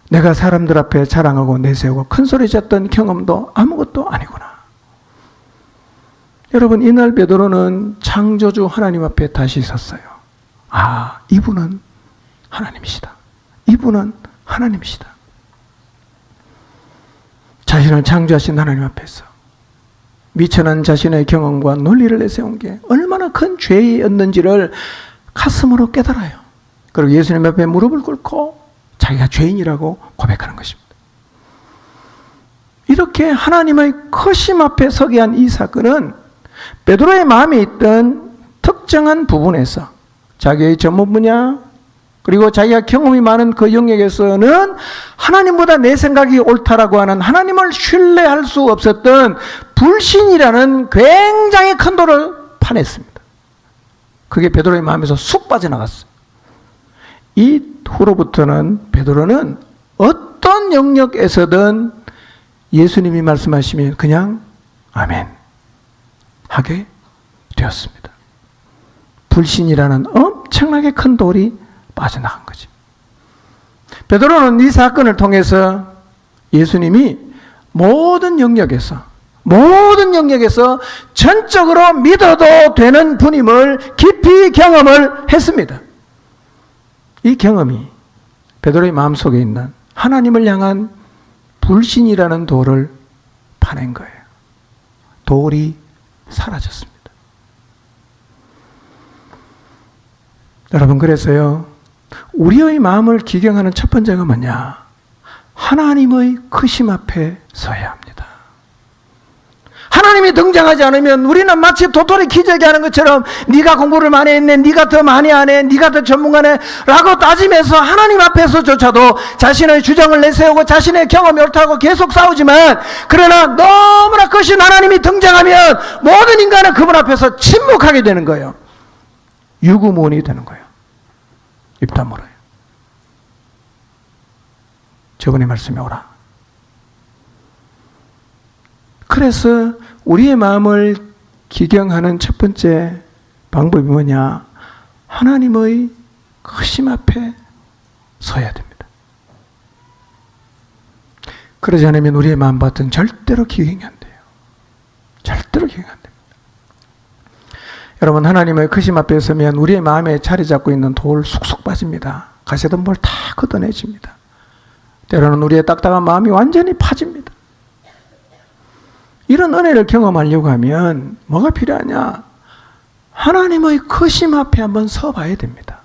[SPEAKER 1] 내가 사람들 앞에 자랑하고 내세우고 큰소리쳤던 경험도 아무것도 아니구나. 여러분, 이날 베드로는 창조주 하나님 앞에 다시 섰어요. 아, 이분은 하나님이시다. 이분은 하나님이시다. 자신을 창조하신 하나님 앞에서 미천한 자신의 경험과 논리를 내세운 게 얼마나 큰 죄였는지를 가슴으로 깨달아요. 그리고 예수님 앞에 무릎을 꿇고 자기가 죄인이라고 고백하는 것입니다. 이렇게 하나님의 크심 앞에 서게 한 이 사건은 베드로의 마음에 있던 특정한 부분에서 자기의 전문 분야 그리고 자기가 경험이 많은 그 영역에서는 하나님보다 내 생각이 옳다라고 하는 하나님을 신뢰할 수 없었던 불신이라는 굉장히 큰 돌을 파냈습니다. 그게 베드로의 마음에서 쑥 빠져나갔어요. 이 후로부터는 베드로는 어떤 영역에서든 예수님이 말씀하시면 그냥 아멘 하게 되었습니다. 불신이라는 엄청나게 큰 돌이 빠져나간 거죠. 베드로는 이 사건을 통해서 예수님이 모든 영역에서 전적으로 믿어도 되는 분임을 깊이 경험을 했습니다. 이 경험이 베드로의 마음속에 있는 하나님을 향한 불신이라는 돌을 파낸 거예요. 돌이 사라졌습니다. 여러분, 그래서요, 우리의 마음을 기경하는 첫 번째가 뭐냐? 하나님의 크심 앞에 서야 합니다. 하나님이 등장하지 않으면 우리는 마치 도토리 기저귀 하는 것처럼 네가 공부를 많이 했네, 네가 더 많이 하네, 네가 더 전문가네 라고 따지면서 하나님 앞에서조차도 자신의 주장을 내세우고 자신의 경험이 옳다고 계속 싸우지만, 그러나 너무나 크신 하나님이 등장하면 모든 인간은 그분 앞에서 침묵하게 되는 거예요. 유구무원이 되는 거예요. 입 다물어요. 저번에 말씀에 오라. 그래서 우리의 마음을 기경하는 첫 번째 방법이 뭐냐? 하나님의 크심 앞에 서야 됩니다. 그러지 않으면 우리의 마음밭은 절대로 기경이 안 돼요. 절대로 기경이 안 됩니다. 여러분, 하나님의 크심 앞에 서면 우리의 마음에 자리 잡고 있는 돌 쑥쑥 빠집니다. 가시던 볼 다 걷어내집니다. 때로는 우리의 딱딱한 마음이 완전히 파집니다. 이런 은혜를 경험하려고 하면 뭐가 필요하냐? 하나님의 크심 앞에 한번 서봐야 됩니다.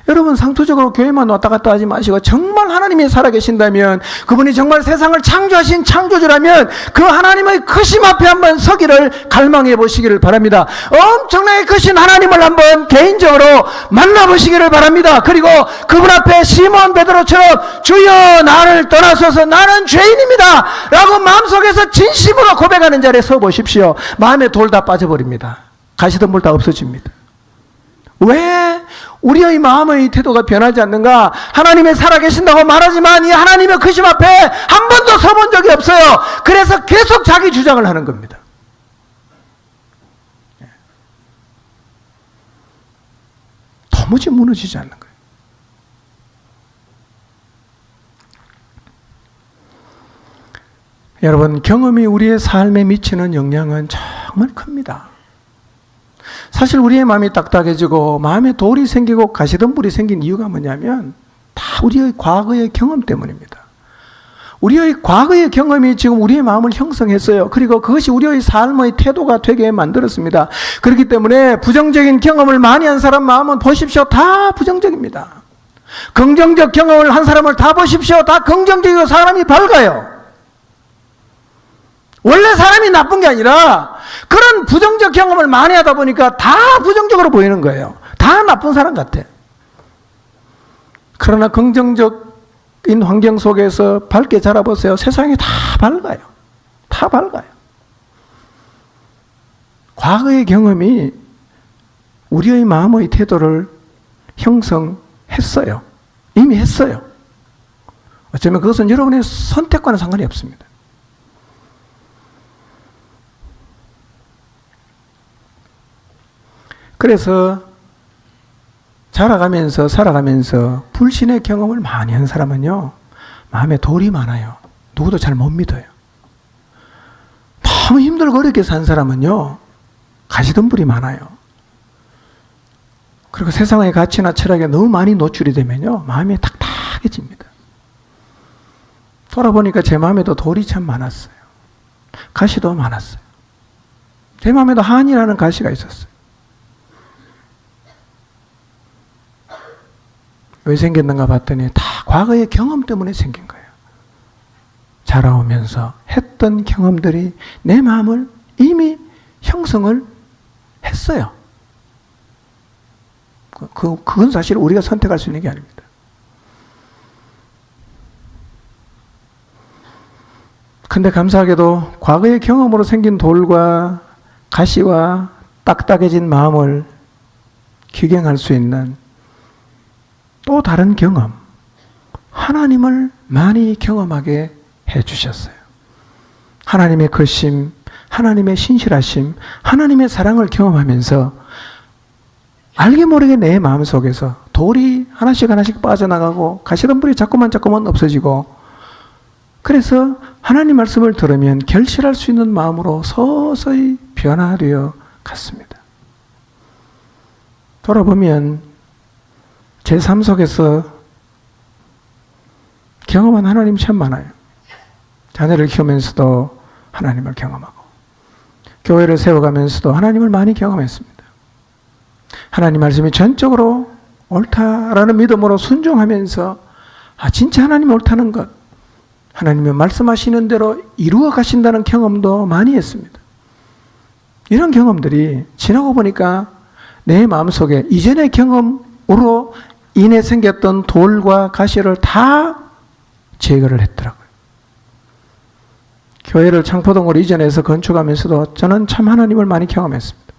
[SPEAKER 1] 여러분, 상투적으로 교회만 왔다 갔다 하지 마시고 정말 하나님이 살아계신다면, 그분이 정말 세상을 창조하신 창조주라면 그 하나님의 크심 앞에 한번 서기를 갈망해 보시기를 바랍니다. 엄청나게 크신 하나님을 한번 개인적으로 만나보시기를 바랍니다. 그리고 그분 앞에 시몬 베드로처럼 주여 나를 떠나소서 나는 죄인입니다 라고 마음속에서 진심으로 고백하는 자리에 서 보십시오. 마음에 돌 다 빠져버립니다. 가시던 물 다 없어집니다. 왜 우리의 마음의 태도가 변하지 않는가? 하나님이 살아계신다고 말하지만 이 하나님의 크심 앞에 한 번도 서본 적이 없어요. 그래서 계속 자기 주장을 하는 겁니다. 도무지 무너지지 않는 거예요. 여러분, 경험이 우리의 삶에 미치는 영향은 정말 큽니다. 사실 우리의 마음이 딱딱해지고 마음에 돌이 생기고 가시덤불이 생긴 이유가 뭐냐면 다 우리의 과거의 경험 때문입니다. 우리의 과거의 경험이 지금 우리의 마음을 형성했어요. 그리고 그것이 우리의 삶의 태도가 되게 만들었습니다. 그렇기 때문에 부정적인 경험을 많이 한 사람 마음은 보십시오. 다 부정적입니다. 긍정적 경험을 한 사람을 다 보십시오. 다 긍정적이고 사람이 밝아요. 원래 사람이 나쁜 게 아니라 그런 부정적 경험을 많이 하다 보니까 다 부정적으로 보이는 거예요. 다 나쁜 사람 같아. 그러나 긍정적인 환경 속에서 밝게 자라보세요. 세상이 다 밝아요. 다 밝아요. 과거의 경험이 우리의 마음의 태도를 형성했어요. 이미 했어요. 어쩌면 그것은 여러분의 선택과는 상관이 없습니다. 그래서 자라가면서 살아가면서 불신의 경험을 많이 한 사람은요, 마음에 돌이 많아요. 누구도 잘 못 믿어요. 너무 힘들고 어렵게 산 사람은요, 가시덤불이 많아요. 그리고 세상의 가치나 철학에 너무 많이 노출이 되면요, 마음이 탁탁해집니다. 돌아보니까 제 마음에도 돌이 참 많았어요. 가시도 많았어요. 제 마음에도 한이라는 가시가 있었어요. 왜 생겼는가 봤더니 다 과거의 경험 때문에 생긴 거예요. 자라오면서 했던 경험들이 내 마음을 이미 형성을 했어요. 그건 사실 우리가 선택할 수 있는 게 아닙니다. 근데 감사하게도 과거의 경험으로 생긴 돌과 가시와 딱딱해진 마음을 기경할 수 있는 또 다른 경험, 하나님을 많이 경험하게 해주셨어요. 하나님의 크심, 하나님의 신실하심, 하나님의 사랑을 경험하면서 알게 모르게 내 마음속에서 돌이 하나씩 하나씩 빠져나가고 가시덤불이 자꾸만 없어지고, 그래서 하나님 말씀을 들으면 결실할 수 있는 마음으로 서서히 변화되어 갔습니다. 돌아보면 제 삶 속에서 경험한 하나님 참 많아요. 자녀를 키우면서도 하나님을 경험하고, 교회를 세워가면서도 하나님을 많이 경험했습니다. 하나님 말씀이 전적으로 옳다라는 믿음으로 순종하면서, 진짜 하나님이 옳다는 것, 하나님이 말씀하시는 대로 이루어 가신다는 경험도 많이 했습니다. 이런 경험들이 지나고 보니까 내 마음속에 이전의 경험으로 인해 생겼던 돌과 가시를 다 제거를 했더라고요. 교회를 창포동으로 이전해서 건축하면서도 저는 참 하나님을 많이 경험했습니다.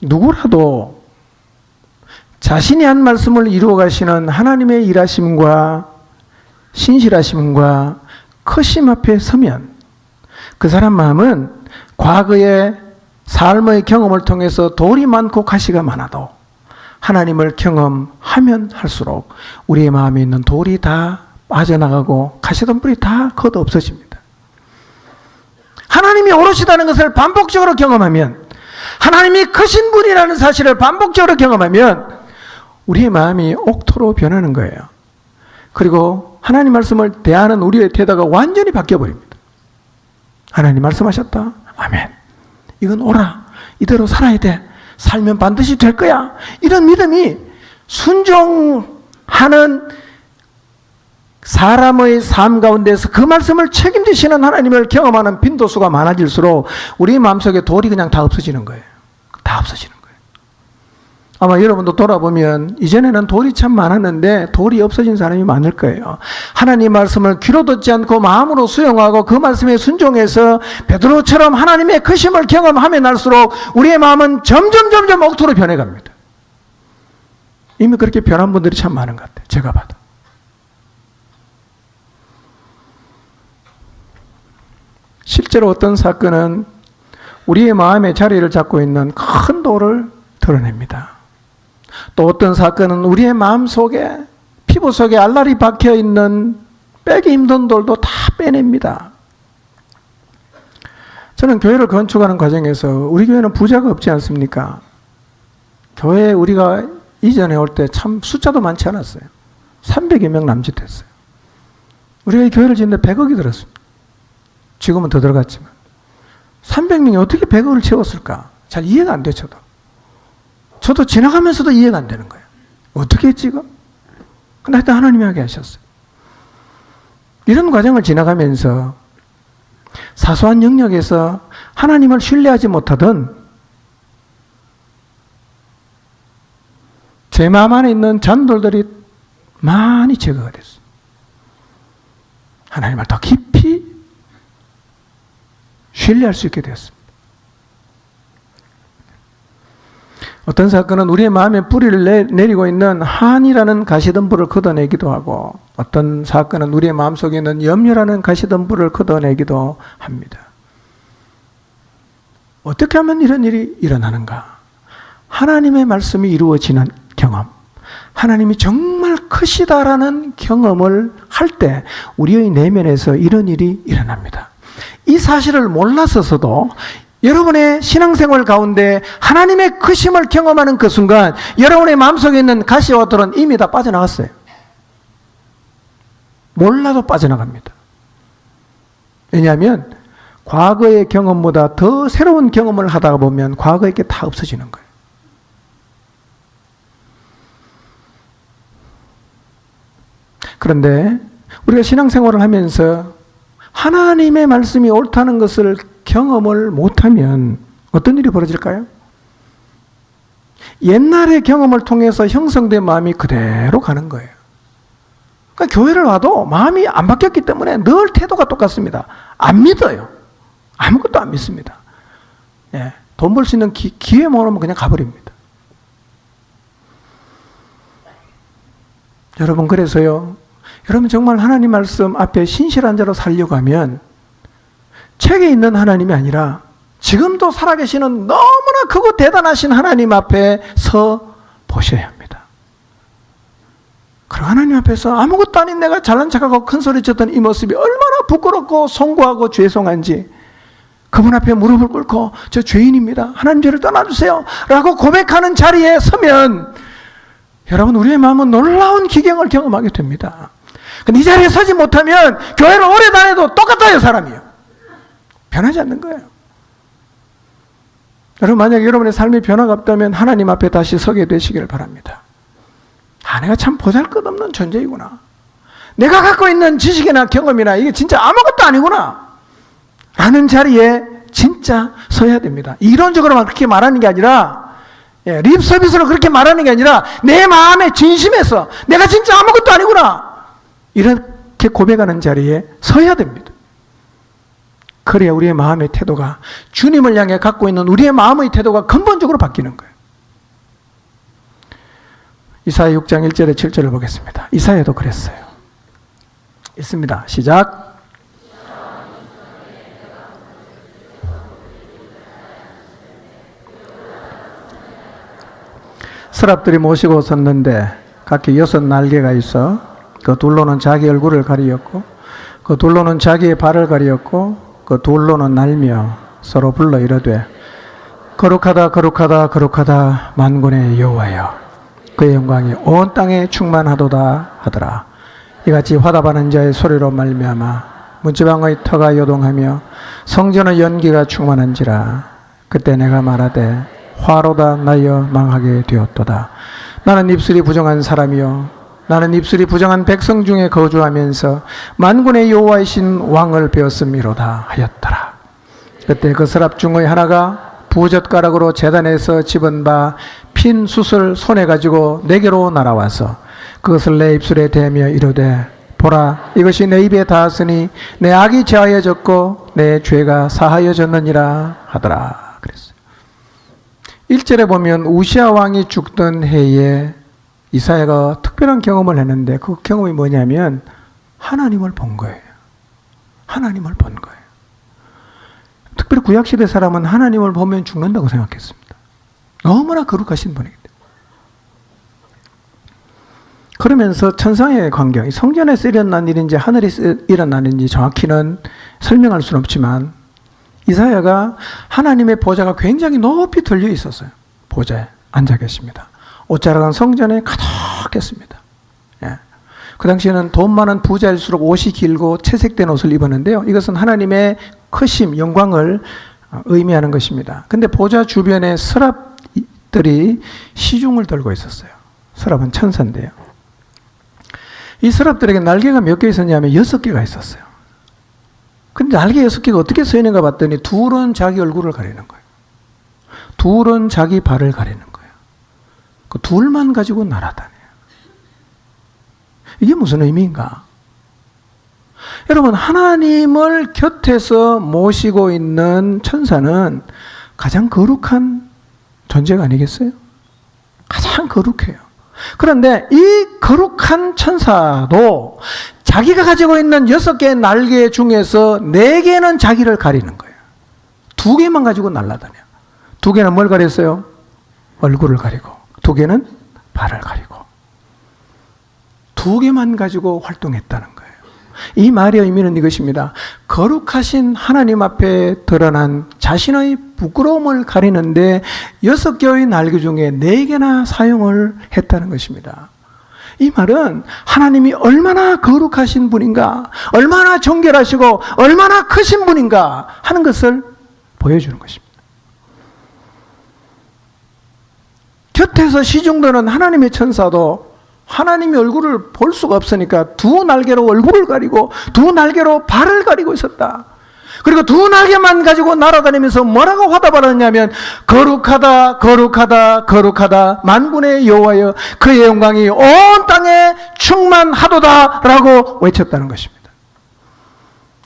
[SPEAKER 1] 누구라도 자신이 한 말씀을 이루어 가시는 하나님의 일하심과 신실하심과 크심 앞에 서면 그 사람 마음은 과거의 삶의 경험을 통해서 돌이 많고 가시가 많아도 하나님을 경험하면 할수록 우리의 마음에 있는 돌이 다 빠져나가고 가시덤불이 다 걷어 없어집니다. 하나님이 오롯이다는 것을 반복적으로 경험하면, 하나님이 크신 분이라는 사실을 반복적으로 경험하면 우리의 마음이 옥토로 변하는 거예요. 그리고 하나님 말씀을 대하는 우리의 태도가 완전히 바뀌어버립니다. 하나님 말씀하셨다. 아멘. 이건 옳아. 이대로 살아야 돼. 살면 반드시 될 거야. 이런 믿음이 순종하는 사람의 삶 가운데서 그 말씀을 책임지시는 하나님을 경험하는 빈도수가 많아질수록 우리 마음속에 돌이 그냥 다 없어지는 거예요. 다 없어지는 거예요. 아마 여러분도 돌아보면 이전에는 돌이 참 많았는데 돌이 없어진 사람이 많을 거예요. 하나님 말씀을 귀로 듣지 않고 마음으로 수용하고 그 말씀에 순종해서 베드로처럼 하나님의 크심을 경험하면 할수록 우리의 마음은 점점 옥토로 변해갑니다. 이미 그렇게 변한 분들이 참 많은 것 같아요. 제가 봐도. 실제로 어떤 사건은 우리의 마음의 자리를 잡고 있는 큰 돌을 드러냅니다. 또 어떤 사건은 우리의 마음 속에, 피부 속에 알알이 박혀 있는 빼기 힘든 돌도 다 빼냅니다. 저는 교회를 건축하는 과정에서, 우리 교회는 부자가 없지 않습니까? 교회에 우리가 이전에 올 때 참 숫자도 많지 않았어요. 300여 명 남짓했어요. 우리가 이 교회를 짓는데 100억이 들었습니다. 지금은 더 들어갔지만 300명이 어떻게 100억을 채웠을까? 잘 이해가 안 돼요. 저도 지나가면서도 이해가 안 되는 거예요. 어떻게 했지 이거? 근데 하여튼 하나님이 하게 하셨어요. 이런 과정을 지나가면서 사소한 영역에서 하나님을 신뢰하지 못하던 제 마음 안에 있는 잔돌들이 많이 제거가 됐어요. 하나님을 더 깊이 신뢰할 수 있게 되었습니다. 어떤 사건은 우리의 마음에 뿌리를 내리고 있는 한이라는 가시덤불을 걷어내기도 하고, 어떤 사건은 우리의 마음속에 있는 염려라는 가시덤불을 걷어내기도 합니다. 어떻게 하면 이런 일이 일어나는가? 하나님의 말씀이 이루어지는 경험, 하나님이 정말 크시다라는 경험을 할 때 우리의 내면에서 이런 일이 일어납니다. 이 사실을 몰랐어서도 여러분의 신앙생활 가운데 하나님의 크심을 경험하는 그 순간 여러분의 마음속에 있는 가시와 돌은 이미 다 빠져나갔어요. 몰라도 빠져나갑니다. 왜냐하면 과거의 경험보다 더 새로운 경험을 하다가 보면 과거의 게 다 없어지는 거예요. 그런데 우리가 신앙생활을 하면서 하나님의 말씀이 옳다는 것을 경험을 못하면 어떤 일이 벌어질까요? 옛날의 경험을 통해서 형성된 마음이 그대로 가는 거예요. 그러니까 교회를 와도 마음이 안 바뀌었기 때문에 늘 태도가 똑같습니다. 안 믿어요. 아무것도 안 믿습니다. 예, 돈 벌 수 있는 기회만 오면 그냥 가버립니다. 여러분, 그래서요, 여러분 정말 하나님 말씀 앞에 신실한 자로 살려고 하면 책에 있는 하나님이 아니라 지금도 살아계시는 너무나 크고 대단하신 하나님 앞에 서 보셔야 합니다. 그리고 하나님 앞에서 아무것도 아닌 내가 잘난 척하고 큰 소리 쳤던 이 모습이 얼마나 부끄럽고 송구하고 죄송한지 그분 앞에 무릎을 꿇고 저 죄인입니다. 하나님 저를 떠나주세요 라고 고백하는 자리에 서면 여러분, 우리의 마음은 놀라운 기경을 경험하게 됩니다. 근데 이 자리에 서지 못하면 교회를 오래 다녀도 똑같아요, 사람이요. 변하지 않는 거예요. 여러분, 만약에 여러분의 삶에 변화가 없다면 하나님 앞에 다시 서게 되시기를 바랍니다. 아, 내가 참 보잘것없는 존재이구나. 내가 갖고 있는 지식이나 경험이나 이게 진짜 아무것도 아니구나 라는 자리에 진짜 서야 됩니다. 이론적으로만 그렇게 말하는 게 아니라, 립 서비스로 그렇게 말하는 게 아니라 내 마음에 진심에서 내가 진짜 아무것도 아니구나 이렇게 고백하는 자리에 서야 됩니다. 그래야 우리의 마음의 태도가, 주님을 향해 갖고 있는 우리의 마음의 태도가 근본적으로 바뀌는 거예요. 이사야 6장 1절에 7절을 보겠습니다. 이사야도 그랬어요. 읽습니다. 시작. 서랍들이 모시고 섰는데 각기 6 날개가 있어 그 둘로는 자기 얼굴을 가리었고 그 둘로는 자기의 발을 가리었고 그 둘로는 날며 서로 불러 이르되 거룩하다 거룩하다 거룩하다 만군의 여호와여 그의 영광이 온 땅에 충만하도다 하더라. 이같이 화답하는 자의 소리로 말미암아 문지방의 터가 요동하며 성전의 연기가 충만한지라. 그때 내가 말하되 화로다 나여 망하게 되었도다. 나는 입술이 부정한 사람이요 나는 입술이 부정한 백성 중에 거주하면서 만군의 여호와이신 왕을 배웠음이로다 하였더라. 그때 그 서랍 중의 하나가 부젓가락으로 제단에서 집은 바 핀 숯을 손에 가지고 내게로 날아와서 그것을 내 입술에 대며 이르되 보라 이것이 내 입에 닿았으니 내 악이 제하여졌고 내 죄가 사하여졌느니라 하더라. 그랬어요. 1절에 보면 우시아 왕이 죽던 해에 이사야가 특별한 경험을 했는데 그 경험이 뭐냐면 하나님을 본 거예요. 하나님을 본 거예요. 특별히 구약시대 사람은 하나님을 보면 죽는다고 생각했습니다. 너무나 거룩하신 분이기 때문에. 그러면서 천상의 광경, 성전에서 일어난 일인지 하늘에서 일어난 일인지 정확히는 설명할 수는 없지만 이사야가 하나님의 보좌가 굉장히 높이 들려 있었어요. 보좌에 앉아 계십니다. 옷자락은 성전에 가득했습니다. 예. 그 당시에는 돈 많은 부자일수록 옷이 길고 채색된 옷을 입었는데요. 이것은 하나님의 크심, 영광을 의미하는 것입니다. 근데 보좌 주변에 서랍들이 시중을 들고 있었어요. 서랍은 천사인데요. 이 서랍들에게 날개가 몇 개 있었냐면 6개가 있었어요. 근데 날개 6개가 어떻게 서 있는가 봤더니 둘은 자기 얼굴을 가리는 거예요. 둘은 자기 발을 가리는 거예요. 그 둘만 가지고 날아다녀요. 이게 무슨 의미인가? 여러분, 하나님을 곁에서 모시고 있는 천사는 가장 거룩한 존재가 아니겠어요? 가장 거룩해요. 그런데 이 거룩한 천사도 자기가 가지고 있는 6개의 날개 중에서 4개는 자기를 가리는 거예요. 2개만 가지고 날아다녀. 2개는 뭘 가렸어요? 얼굴을 가리고. 2개는 발을 가리고. 2개만 가지고 활동했다는 거예요. 이 말의 의미는 이것입니다. 거룩하신 하나님 앞에 드러난 자신의 부끄러움을 가리는데 6개의 날개 중에 4개나 사용을 했다는 것입니다. 이 말은 하나님이 얼마나 거룩하신 분인가, 얼마나 정결하시고 얼마나 크신 분인가 하는 것을 보여주는 것입니다. 곁에서 시중드는 하나님의 천사도 하나님의 얼굴을 볼 수가 없으니까 2 날개로 얼굴을 가리고 2 날개로 발을 가리고 있었다. 그리고 2 날개만 가지고 날아다니면서 뭐라고 화답하느냐면 거룩하다 거룩하다 거룩하다 만군의 여호와여 그의 영광이 온 땅에 충만하도다 라고 외쳤다는 것입니다.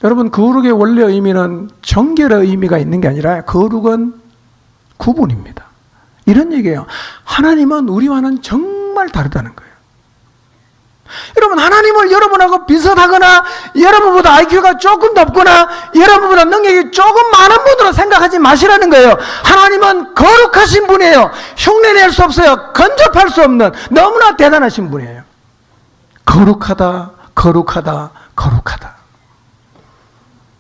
[SPEAKER 1] 여러분, 거룩의 원래 의미는 정결의 의미가 있는 게 아니라 거룩은 구분입니다. 이런 얘기예요. 하나님은 우리와는 정말 다르다는 거예요. 여러분, 하나님을 여러분하고 비슷하거나 여러분보다 IQ가 조금 높거나 여러분보다 능력이 조금 많은 분으로 생각하지 마시라는 거예요. 하나님은 거룩하신 분이에요. 흉내낼 수 없어요. 근접할 수 없는 너무나 대단하신 분이에요. 거룩하다 거룩하다 거룩하다.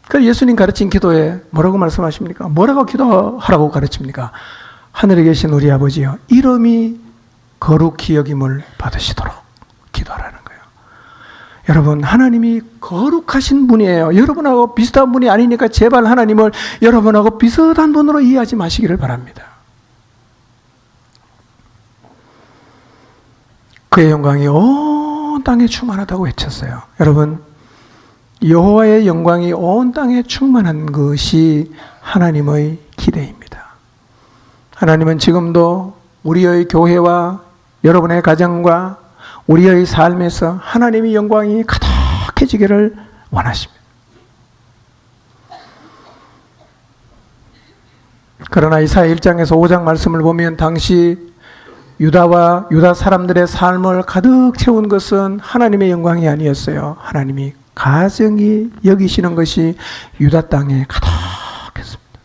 [SPEAKER 1] 그 예수님 가르친 기도에 뭐라고 말씀하십니까? 뭐라고 기도하라고 가르칩니까? 하늘에 계신 우리 아버지여 이름이 거룩히 여김을 받으시도록 기도하라는 거예요. 여러분, 하나님이 거룩하신 분이에요. 여러분하고 비슷한 분이 아니니까 제발 하나님을 여러분하고 비슷한 분으로 이해하지 마시기를 바랍니다. 그의 영광이 온 땅에 충만하다고 외쳤어요. 여러분, 여호와의 영광이 온 땅에 충만한 것이 하나님의 기대입니다. 하나님은 지금도 우리의 교회와 여러분의 가정과 우리의 삶에서 하나님의 영광이 가득해지기를 원하십니다. 그러나 이사야 1장에서 5장 말씀을 보면 당시 유다와 유다 사람들의 삶을 가득 채운 것은 하나님의 영광이 아니었어요. 하나님이 가증히 여기시는 것이 유다 땅에 가득했습니다.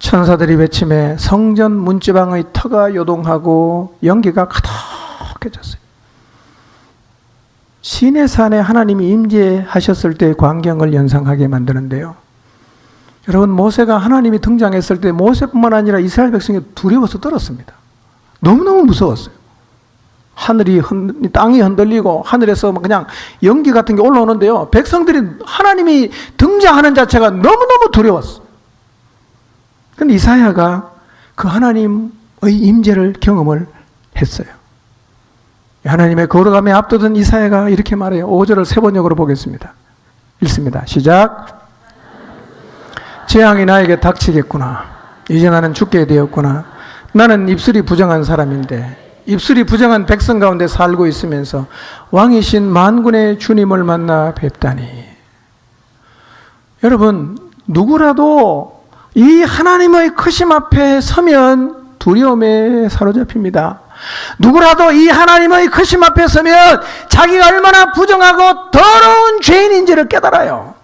[SPEAKER 1] 천사들이 외침에 성전 문지방의 터가 요동하고 연기가 가득해졌어요. 시내산에 하나님이 임재하셨을 때의 광경을 연상하게 만드는데요. 여러분, 모세가 하나님이 등장했을 때 모세뿐만 아니라 이스라엘 백성이 두려워서 떨었습니다. 너무너무 무서웠어요. 땅이 흔들리고 하늘에서 그냥 연기 같은 게 올라오는데요. 백성들이 하나님이 등장하는 자체가 너무너무 두려웠어요. 그런데 이사야가 그 하나님의 임재를 경험을 했어요. 하나님의 거룩함에 압도된 이사야가 이렇게 말해요. 5절을 세 번역으로 보겠습니다. 읽습니다. 시작. 재앙이 나에게 닥치겠구나. 이제 나는 죽게 되었구나. 나는 입술이 부정한 사람인데 입술이 부정한 백성 가운데 살고 있으면서 왕이신 만군의 주님을 만나 뵙다니. 여러분, 누구라도 이 하나님의 크심 앞에 서면 두려움에 사로잡힙니다. 누구라도 이 하나님의 크심 앞에 서면 자기가 얼마나 부정하고 더러운 죄인인지를 깨달아요.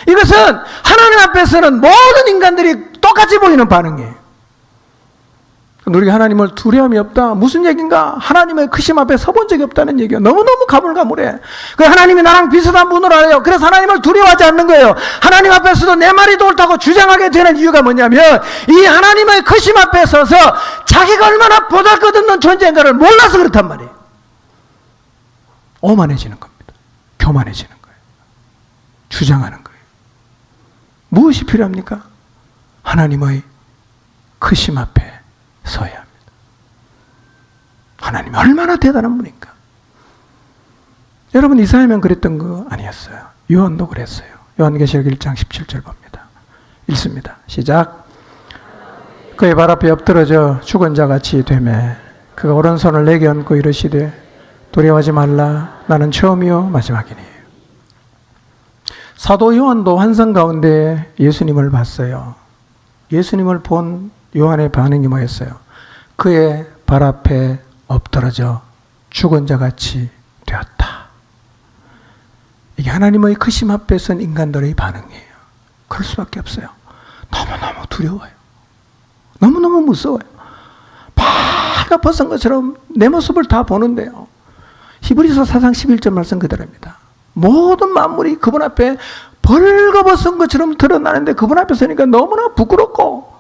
[SPEAKER 1] 이것은 하나님 앞에서는 모든 인간들이 똑같이 보이는 반응이에요. 우리가 하나님을 두려움이 없다. 무슨 얘기인가? 하나님의 크심 앞에 서본 적이 없다는 얘기예요. 너무너무 가물가물해. 그 하나님이 나랑 비슷한 분으로 알아요. 그래서 하나님을 두려워하지 않는 거예요. 하나님 앞에서도 내 말이 옳다고 주장하게 되는 이유가 뭐냐면 이 하나님의 크심 앞에 서서 자기가 얼마나 보잘것없는 존재인가를 몰라서 그렇단 말이에요. 오만해지는 겁니다. 교만해지는 거예요. 주장하는 거예요. 무엇이 필요합니까? 하나님의 크심 앞에 서야 합니다. 하나님이 얼마나 대단한 분인가. 여러분, 이사야만 그랬던 거 아니었어요. 요한도 그랬어요. 요한계시록 1장 17절 봅니다. 읽습니다. 시작. 그의 발 앞에 엎드러져 죽은 자같이 되매 그가 오른손을 내게 얹고 이르시되 두려워하지 말라. 나는 처음이요 마지막이니. 사도 요한도 환상 가운데 예수님을 봤어요. 예수님을 본 요한의 반응이 뭐였어요? 그의 발 앞에 엎드러져 죽은 자 같이 되었다. 이게 하나님의 크심 앞에 선 인간들의 반응이에요. 그럴 수밖에 없어요. 너무너무 두려워요. 너무너무 무서워요. 파가 벗은 것처럼 내 모습을 다 보는데요. 히브리서 4장 11절 말씀 그대로입니다. 모든 만물이 그분 앞에 벌거벗은 것처럼 드러나는데 그분 앞에 서니까 너무나 부끄럽고,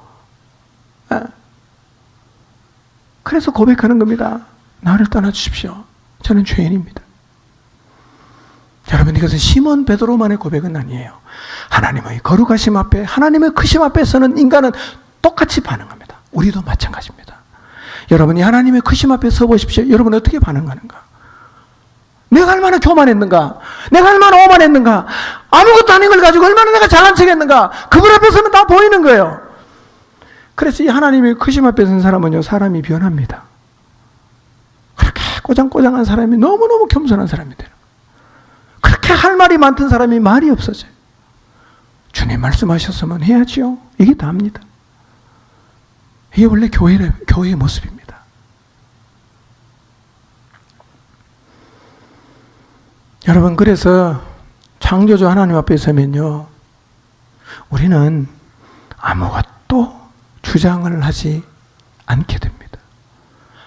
[SPEAKER 1] 그래서 고백하는 겁니다. 나를 떠나주십시오. 저는 죄인입니다. 여러분, 이것은 시몬 베드로만의 고백은 아니에요. 하나님의 거룩하심 앞에, 하나님의 크심 앞에 서는 인간은 똑같이 반응합니다. 우리도 마찬가지입니다. 여러분이 하나님의 크심 앞에 서 보십시오. 여러분 어떻게 반응하는가? 내가 얼마나 교만했는가? 내가 얼마나 오만했는가? 아무것도 아닌 걸 가지고 얼마나 내가 잘난 척했는가? 그분 앞에 서면 다 보이는 거예요. 그래서 이 하나님의 크심 앞에 선 사람은요, 사람이 변합니다. 그렇게 꼬장꼬장한 사람이 너무너무 겸손한 사람이 돼요. 그렇게 할 말이 많던 사람이 말이 없어져요. 주님 말씀하셨으면 해야지요. 이게 다입니다. 이게 원래 교회의 모습입니다. 여러분, 그래서 창조주 하나님 앞에 서면요, 우리는 아무것도 주장을 하지 않게 됩니다.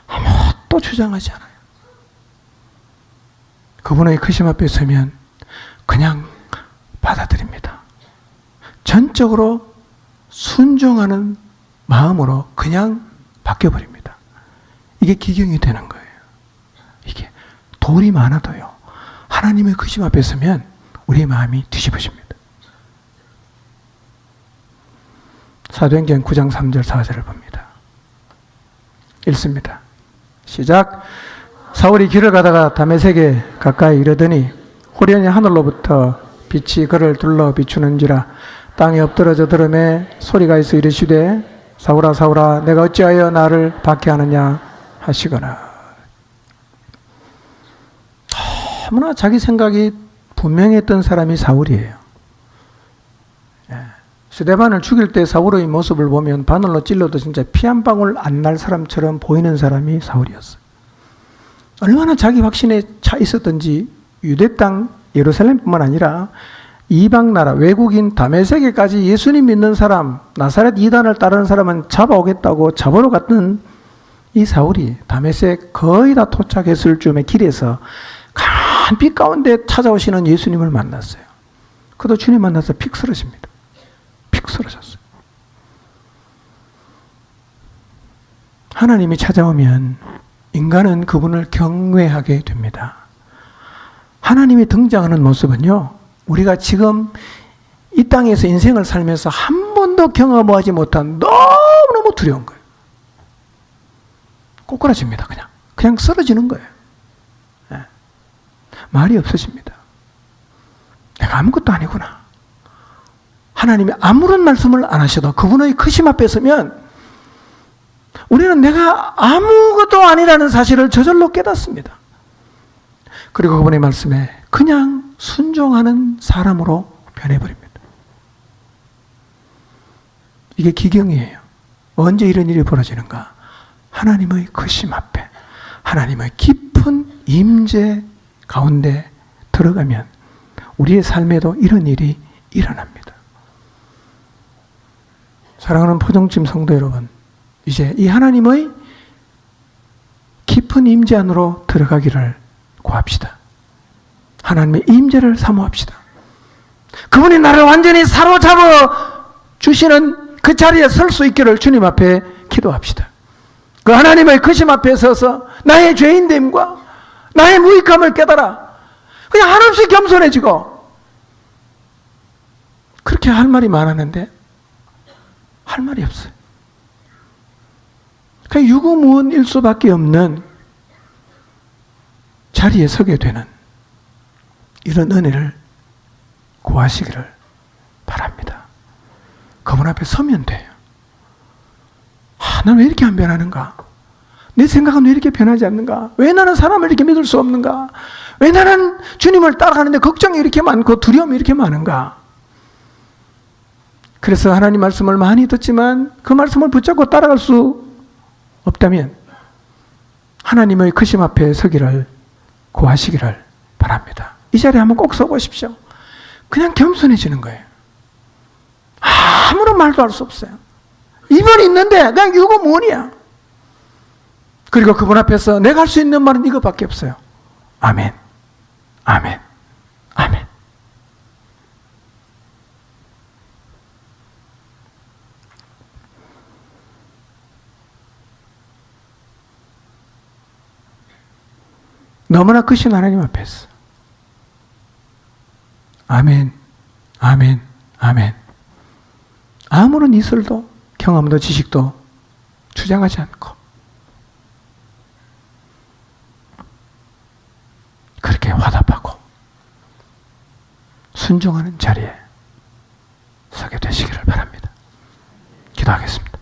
[SPEAKER 1] 아무것도 주장하지 않아요. 그분의 크심 앞에 서면 그냥 받아들입니다. 전적으로 순종하는 마음으로 그냥 바뀌어버립니다. 이게 기경이 되는 거예요. 이게 돌이 많아도요, 하나님의 크심 앞에 서면 우리의 마음이 뒤집어집니다. 사도행전 9장 3절 4절을 봅니다. 읽습니다. 시작. 사울이 길을 가다가 다메섹에 가까이 이르더니 호련히 하늘로부터 빛이 그를 둘러 비추는지라 땅에 엎드러져 들음에 소리가 있어 이르시되 사울아 사울아 내가 어찌하여 나를 박해하느냐 하시거나. 너무나 자기 생각이 분명했던 사람이 사울이에요. 스데반을 죽일 때 사울의 모습을 보면 바늘로 찔러도 진짜 피 한 방울 안 날 사람처럼 보이는 사람이 사울이었어요. 얼마나 자기 확신에 차 있었던지 유대 땅 예루살렘뿐만 아니라 이방 나라 외국인 다메섹에까지 예수님 믿는 사람, 나사렛 이단을 따르는 사람은 잡아오겠다고 잡으러 갔던 이 사울이 다메섹 거의 다 도착했을 즈음에 길에서 강한 빛 가운데 찾아오시는 예수님을 만났어요. 그도 주님 만나서 픽 쓰러집니다. 픽 쓰러졌어요. 하나님이 찾아오면 인간은 그분을 경외하게 됩니다. 하나님이 등장하는 모습은요, 우리가 지금 이 땅에서 인생을 살면서 한 번도 경험하지 못한 너무너무 두려운 거예요. 꼬꾸라집니다. 그냥 쓰러지는 거예요. 말이 없어집니다. 내가 아무것도 아니구나. 하나님이 아무런 말씀을 안 하셔도 그분의 크심 앞에 서면 우리는 내가 아무것도 아니라는 사실을 저절로 깨닫습니다. 그리고 그분의 말씀에 그냥 순종하는 사람으로 변해버립니다. 이게 기경이에요. 언제 이런 일이 벌어지는가? 하나님의 크심 앞에, 하나님의 깊은 임재 가운데 들어가면 우리의 삶에도 이런 일이 일어납니다. 사랑하는 포정팀 성도 여러분, 이제 이 하나님의 깊은 임재 안으로 들어가기를 구합시다. 하나님의 임재를 사모합시다. 그분이 나를 완전히 사로잡아 주시는 그 자리에 설 수 있기를 주님 앞에 기도합시다. 그 하나님의 크심 앞에 서서 나의 죄인됨과 나의 무익함을 깨달아 그냥 한없이 겸손해지고, 그렇게 할 말이 많았는데 할 말이 없어요. 그냥 유구무원일 수밖에 없는 자리에 서게 되는 이런 은혜를 구하시기를 바랍니다. 그분 앞에 서면 돼요. 난 왜 이렇게 안 변하는가? 내 생각은 왜 이렇게 변하지 않는가? 왜 나는 사람을 이렇게 믿을 수 없는가? 왜 나는 주님을 따라가는데 걱정이 이렇게 많고 두려움이 이렇게 많은가? 그래서 하나님 말씀을 많이 듣지만 그 말씀을 붙잡고 따라갈 수 없다면 하나님의 크심 앞에 서기를 구하시기를 바랍니다. 이 자리에 한번 꼭 서보십시오. 그냥 겸손해지는 거예요. 아무런 말도 할 수 없어요. 이번 있는데 그냥 유고무원이야. 그리고 그분 앞에서 내가 할 수 있는 말은 이것밖에 없어요. 아멘, 아멘, 아멘. 너무나 크신 하나님 앞에서 아멘, 아멘, 아멘. 아무런 이설도 경험도 지식도 주장하지 않고 그렇게 화답하고 순종하는 자리에 서게 되시기를 바랍니다. 기도하겠습니다.